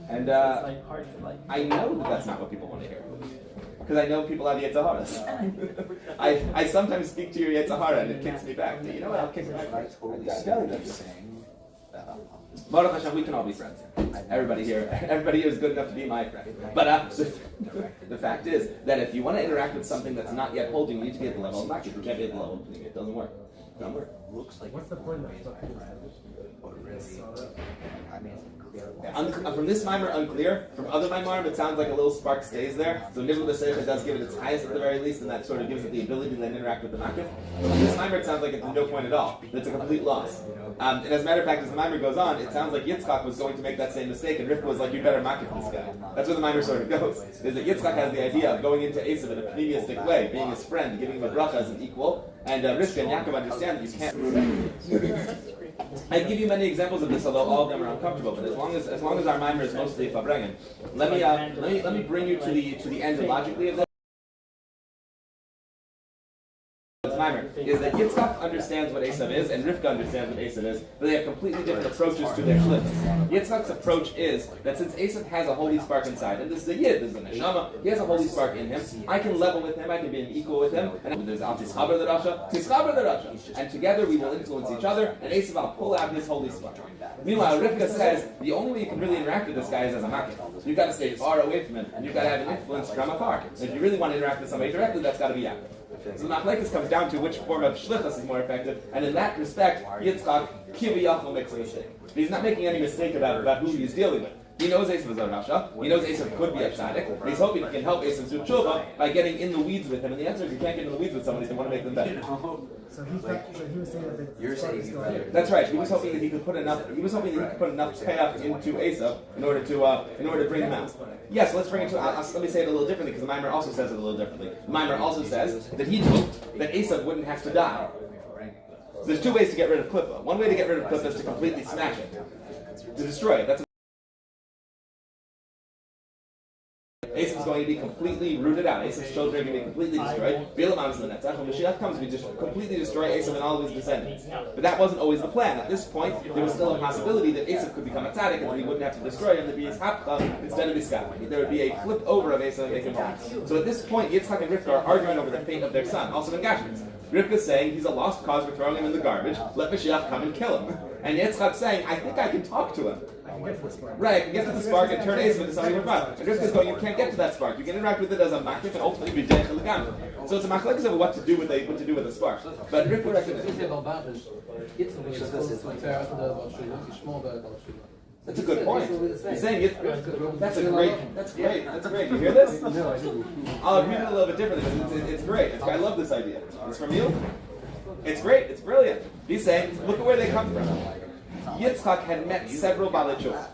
And I know that that's not what people want to hear. Because I know people have Yetzaharas. I sometimes speak to your Yetzahara and it kicks me back. You know what? I'll kick it back. Baruch Hashem, we can all be friends. Everybody here is good enough to be my friend. But the fact is that if you want to interact with something that's not yet holding, you need to be at the level of Makif. You can't be at the level of Pnimi. It doesn't work. It doesn't work. What's the point of From this mimer, unclear. From other mimer, it sounds like a little spark stays there. So Nivul B'Seicha does give it its highest at the very least, and that sort of gives it the ability to then interact with the makif. From this mimer, it sounds like it's no point at all. It's a complete loss. And as a matter of fact, as the mimer goes on, it sounds like Yitzchak was going to make that same mistake, and Rivka was like, "You better makif this guy." That's where the mimer sort of goes. Is that Yitzchak has the idea of going into Esav in a pneumistic way, being his friend, giving him a bracha as an equal, and Rivka and Yaakov understand that you can't. I give you many examples of this, although all of them are uncomfortable. But as long as our mimer is mostly fabrengen, let me bring you to the end logically of that. Mimer is that Yitzchak understands what Esav is and Rivka understands what Esav is, but they have completely different approaches to their shlichus. Yitzchak's approach is that since Esav has a holy spark inside, and this is a yid, this is a neshama, he has a holy spark in him, I can level with him, I can be an equal with him, and there's Al Tischaber the Rasha, and together we will influence each other, and Esav will pull out his holy spark. Meanwhile, Rivka says, the only way you can really interact with this guy is as a makif. You've got to stay far away from him, and you've got to have an influence from afar. And if you really want to interact with somebody directly, that's got to be Yaakov. So the machlekes comes down to which form of shlichus is more effective, and in that respect, Yitzchak kiviyachol makes a mistake. He's not making any mistake about who he's dealing with. He knows Esav is a Rasha. He knows Esav could be a tzaddik, and he's hoping he can help Esav do tshuva by getting in the weeds with him. And the answer is you can't get in the weeds with somebody if you want to make them better. So he was saying that you're saying That's right. He was hoping that he could put enough. He was hoping that he could put enough payoff into Esav in order to bring him out. Yes, let's bring it to. Let me say it a little differently because the mimer also says it a little differently. The mimer also says that he hoped that Esav wouldn't have to die. So there's two ways to get rid of Klippa. One way to get rid of Klippa is to completely smash it, to destroy it. That's Esav is going to be completely rooted out. Esav's children are going to be completely destroyed. Bilam is the Netzach. When Mashiach comes, we just completely destroy Esav and all of his descendants. But that wasn't always the plan. At this point, there was still a possibility that Esav could become a tzaddik and that he wouldn't have to destroy him. There'd be his hapcha instead of his skafah. There would be a flip over of Esav and make him die. So at this point, Yitzchak and Rivka are arguing over the fate of their son, also in Gashmis. Rivka's saying he's a lost cause, we're throwing him in the garbage. Let Mashiach come and kill him. And Yitzchak's saying, I think I can talk to him. Right, I can get to the spark and turn Esav into something worthwhile. And Rivka's going, you can't get to that spark. You can interact with it as a makif and ultimately be deich l'gam. So it's a machlekes of what to do with a spark. But Rivka recognizes. That's a good point. He's saying that's great. You hear this? No, I didn't. I'll read it a little bit differently, but it's great. I love this idea. It's from you? It's great. It's brilliant. He's saying, look at where they come from. Yitzchak had met several Balei Tshuva.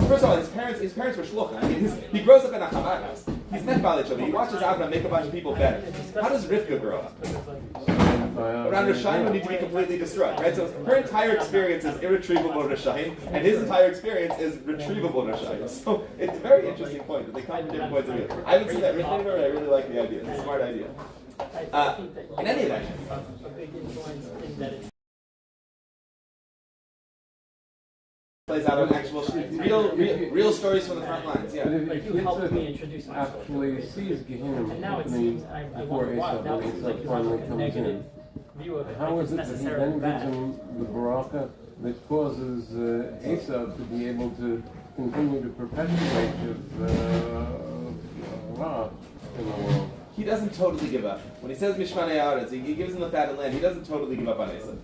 First of all, his parents were shluchim. I mean, he grows up in a Chabad house. He's met by each other. He watches Avram make a bunch of people better. How does Rivka grow up? Around Rishayim need to be completely destroyed, right? So her entire experience is irretrievable Rishayim, and his entire experience is retrievable Rishayim. So it's a very interesting point that they come from different points of view. I haven't seen that written anywhere, but I really like the idea. It's a smart idea. In any event, plays out on actual real stories from the front lines. Yeah. But if Yitzhak actually sees Gehinnom happening before Esau, when Esau finally comes in, how is it that he then gives him the baraka that causes Esau to be able to continue to perpetuate Ra in the world? He doesn't totally give up. When he says Mishpanei Haaretz, he gives him the fatted land. He doesn't totally give up on Esau.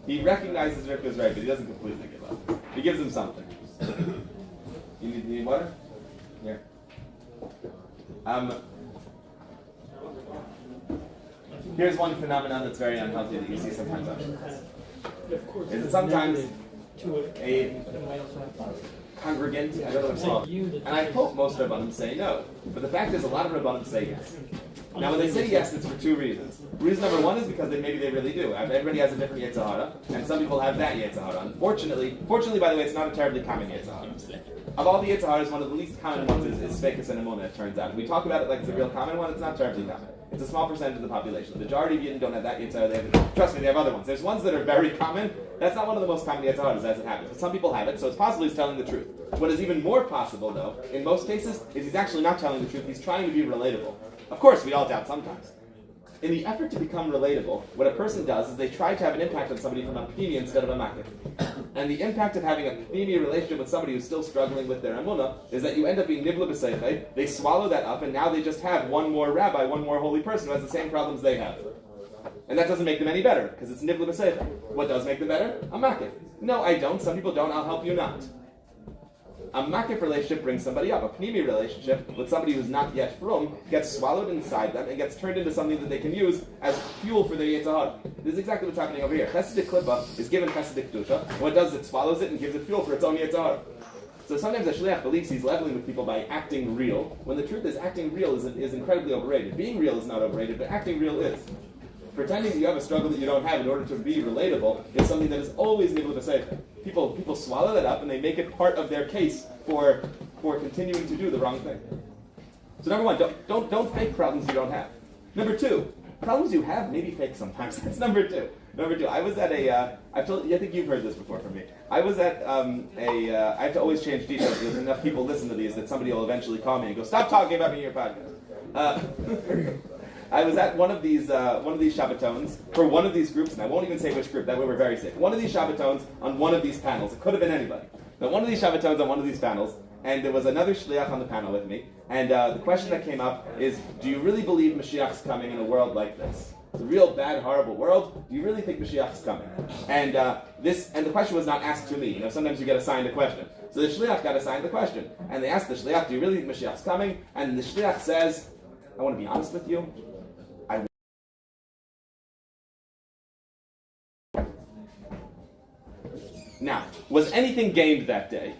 He recognizes Rivka's right, but he doesn't completely give up. He gives him something. You need water? Here. Here's one phenomenon that's very unhealthy that you see sometimes on Shabbos. Is that sometimes a congregant, I don't know what it's called, and I hope most Rabbanim say no, but the fact is a lot of Rabbanim say yes. Now when they say yes, it's for two reasons. Reason number one is because maybe they really do. Everybody has a different Yetzer Hara, and some people have that Yetzer Hara. Fortunately, by the way, it's not a terribly common Yetzer Hara. Of all the Yetzer Haras, one of the least common ones is Sfekus and Emunah, it turns out. We talk about it like it's a real common one, it's not terribly common. It's a small percentage of the population. The majority of Yidden don't have that Yetzer Hara. Trust me, they have other ones. There's ones that are very common. That's not one of the most common Yetzer Haras as it happens. But some people have it, so it's possible he's telling the truth. What is even more possible, though, in most cases, is he's actually not telling the truth. He's trying to be relatable. Of course, we all doubt sometimes. In the effort to become relatable, what a person does is they try to have an impact on somebody from a pnimi instead of a makif. And the impact of having a pnimi relationship with somebody who's still struggling with their emunah is that you end up being nivla b'seichei. They swallow that up, and now they just have one more rabbi, one more holy person who has the same problems they have. And that doesn't make them any better, because it's nivla b'seichei. What does make them better? A makif. No, I don't. Some people don't. I'll help you not. A makif relationship brings somebody up. A pnimi relationship with somebody who's not yet frum gets swallowed inside them and gets turned into something that they can use as fuel for their Yetzer Hara. This is exactly what's happening over here. Chasidic klippa is given Chasidic kedusha. What it does is it swallows it and gives it fuel for its own Yetzer Hara. So sometimes a shliach believes he's leveling with people by acting real, when the truth is acting real is incredibly overrated. Being real is not overrated, but acting real is. Pretending that you have a struggle that you don't have in order to be relatable is something that is always nivla b'seichei. People swallow that up and they make it part of their case for continuing to do the wrong thing. So number one, don't fake problems you don't have. Number two, problems you have maybe fake sometimes. That's number two. Number two, I was at I think you've heard this before from me. I was at I have to always change details because enough people listen to these that somebody will eventually call me and go, stop talking about me in your podcast. I was at one of these Shabbatons for one of these groups, and I won't even say which group, that way we're very safe. One of these Shabbatons on one of these panels. It could have been anybody. But one of these Shabbatons on one of these panels, and there was another shliach on the panel with me, and the question that came up is, do you really believe Mashiach's coming in a world like this? It's a real bad, horrible world. Do you really think Mashiach's coming? And the question was not asked to me. Sometimes you get assigned a question. So the shliach got assigned the question, and they asked the shliach, do you really think Mashiach's coming? And the shliach says, I want to be honest with you. Now, was anything gained that day?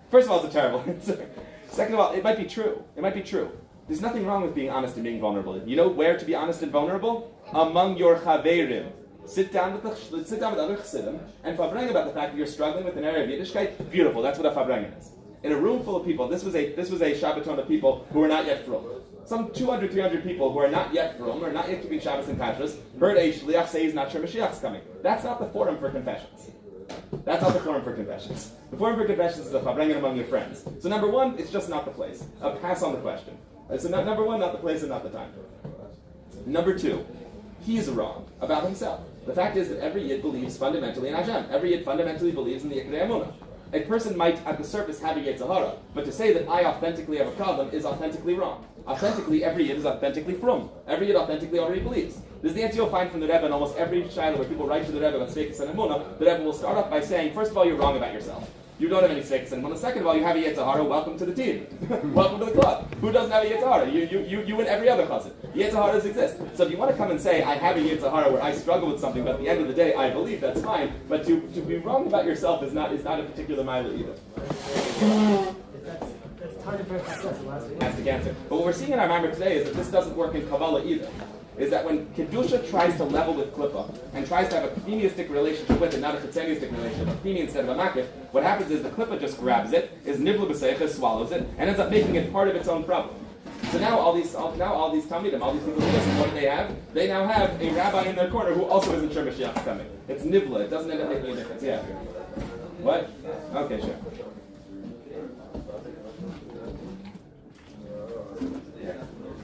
First of all, it's a terrible answer. Second of all, it might be true. It might be true. There's nothing wrong with being honest and being vulnerable. You know where to be honest and vulnerable? Among your chaverim. Sit down with other chassidim and fabreng about the fact that you're struggling with an area of Yiddishkeit. Beautiful. That's what a fabreng is. In a room full of people, this was a Shabbaton of people who were not yet frum. Some 200, 300 people who are not yet frum, or not yet keeping Shabbos and Kashrus, heard a shliach say he's not sure Mashiach's coming. That's not the forum for confessions. That's not the forum for confessions. The forum for confessions is a fabrengin among your friends. So number one, it's just not the place. Pass on the question. So number one, not the place and not the time. Number two, he's wrong about himself. The fact is that every Yid believes fundamentally in Hashem. Every Yid fundamentally believes in the Yikdei Emunah. A person might, at the surface, have a Yetzer Hara, but to say that I authentically have a problem is authentically wrong. Authentically, every Yid is authentically frum. Every Yid authentically already believes. This is the answer you'll find from the Rebbe in almost every shiloh where people write to the Rebbe about Sfekus and Emunah. The Rebbe will start off by saying, first of all, you're wrong about yourself. You don't have any Sfekus and Emunah. Second of all, you have a Yetzer Hara. Welcome to the team. Welcome to the club. Who doesn't have a Yetzer Hara? You and every other chassid. Yetzer Haras exist. So if you want to come and say, I have a Yetzer Hara where I struggle with something, but at the end of the day, I believe, that's fine. But to be wrong about yourself is not a particular mila either. That's fantastic answer. But what we're seeing in our Maimer today is that this doesn't work in Kabbalah either. Is that when Kedusha tries to level with Klippa and tries to have a pneumistic relationship with it, not a chitzeniistic relationship, a pneumi instead of a makif, what happens is the Klippa just grabs it, is nivla b'seicha, swallows it, and ends up making it part of its own problem. So now all these Talmidim, all these people who listen, what do they have? They now have a rabbi in their corner who also isn't sure Mashiach is coming. It's nivla. It doesn't end up making a difference. Yeah. What? Okay, sure.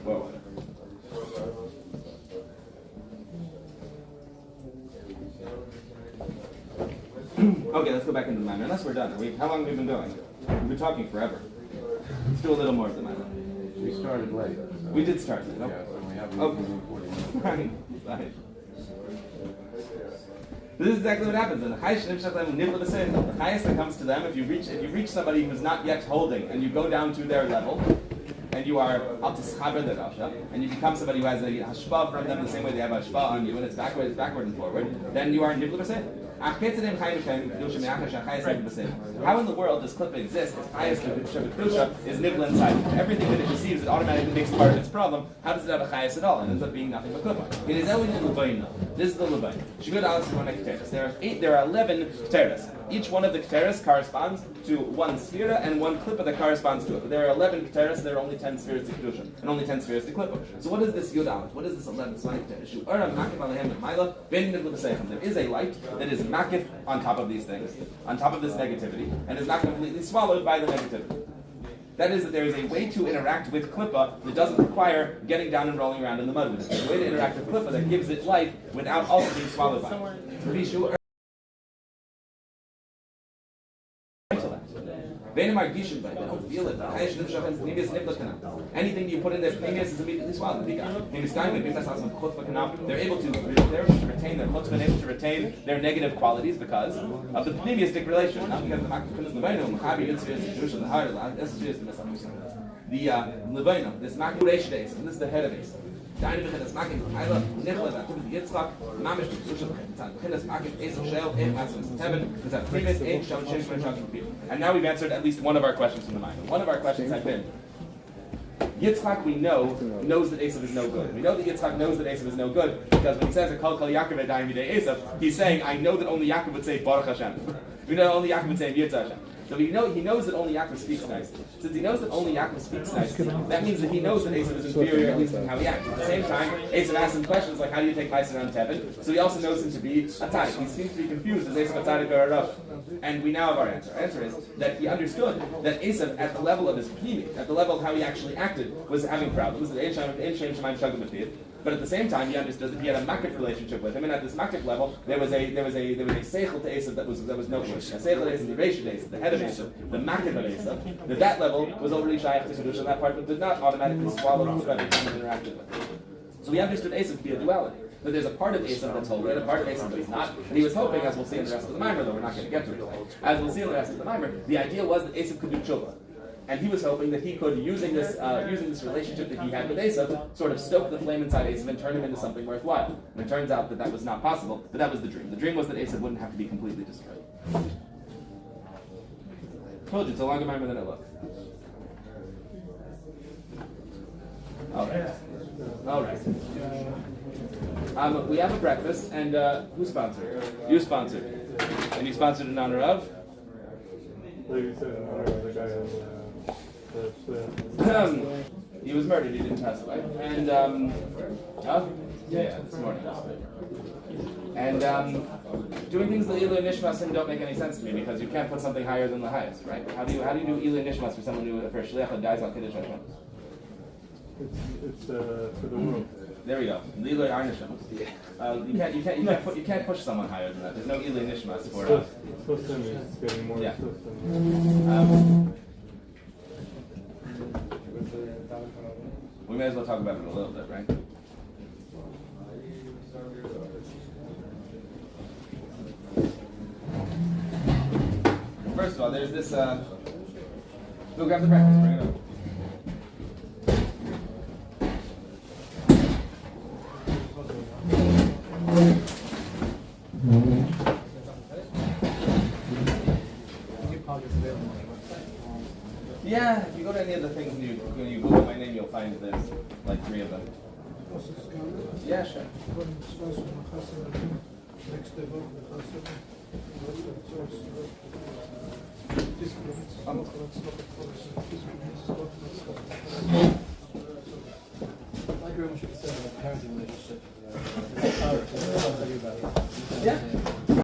Whoa. Okay, let's go back into the minor. Unless we're done. How long have we been going? We've been talking forever. Let's do a little more of the minor. We started late. We did start late. Yeah, so we have Okay. 40 minutes. Fine. This is exactly what happens. And the highest that comes to them, if you reach somebody who's not yet holding, and you go down to their level, and you are and you become somebody who has a hashpa from them the same way they have a hashpa on you, and it's backward and forward, then you are nivla b'seh. How in the world does Klippa exist if Chayas Kedusha is nivla inside? Everything that it receives, it automatically makes part of its problem. How does it have a Chayas at all? It ends up being nothing but Klippa. It is only in Levaina. This is the Levaina. There are 11 Keteras. Each one of the Keteras corresponds to one Sphira and one Klippa that corresponds to it. But there are 11 Keteras, there are only 10 spheres to Kedusha, and only 10 spheres to Klippa. So what is this Yud Aleph? What is this 11 Tzvani Keteras? There is a light that is makif on top of these things, on top of this negativity, and is not completely swallowed by the negativity. That is that there is a way to interact with Klippa that doesn't require getting down and rolling around in the mud with it. There's a way to interact with Klippa that gives it life without also being swallowed by it. They don't feel it. Anything you put in there, is immediately swallowed. They're able to retain their chutzpah, able to retain their negative qualities because of the pneumistic relation. Not because of the Levaino, this Makuresh days, and this is the head of it. And now we've answered at least one of our questions from the mind. One of our questions had been, Yitzchak, we knows that Esav is no good. We know that Yitzchak knows that Esav is no good because when he says Kol Yaakov Edayim B'dei Esav, he's saying, I know that only Yaakov would say Baruch Hashem. We know only Yaakov would say Yitzchak Hashem. So he knows that only Yaakov speaks nicely. Since he knows that only Yaakov speaks nicely, that means that he knows that Esav is inferior, at least in how he acts. At the same time, Esav asks him questions like, how do you take Meiser on Tevin? So he also knows him to be a tzaddik. He seems to be confused as Esav a tzaddik or a rav. And we now have our answer. Our answer is that he understood that Esav, at the level of his pnimi, at the level of how he actually acted, was having problems. But at the same time, he understood that he had a makif relationship with him, and at this makif level, there was a seichel to Esav that was no good. A seichel to Esav, the reish of Esav, the head of Esav, the makif of Esav. That level was already shaykh to Kedusha, and that part did not automatically swallow Klippa every time it interacted with it. So we understood Esav to be a duality. That there's a part of Esav that's holy, and a part of Esav that's not. And he was hoping, as we'll see in the rest of the Maimer, though we're not going to get to it today, as we'll see in the rest of the Maimer, the idea was that Esav could do tshuva. And he was hoping that he could, using this relationship that he had with Esav, sort of stoke the flame inside Esav and turn him into something worthwhile. And it turns out that that was not possible, but that was the dream. The dream was that Esav wouldn't have to be completely destroyed. Told you, it's a longer Maimer than it looked. All right. We have a breakfast, and who sponsored? You sponsored. And you sponsored in honor of? He was murdered, he didn't pass away. And, this morning. And doing things the Ilui Nishmasim don't make any sense to me because you can't put something higher than the highest, right? How do you do Ilui Nishmas for someone who, for a shliach that dies on Kiddush Hashem? It's for the world. There we go. Ilui Arnisham. You can't push someone higher than that. There's no Ilui Nishmas for us. It's getting more. Yeah. We may as well talk about it a little bit, right? First of all, there's this. Go grab the breakfast. Bring it up. Yeah, if you go to any of the things and you Google my name, you'll find there's like 3 of them. Yeah, sure. Like very much what you said about parenting relationship. Yeah.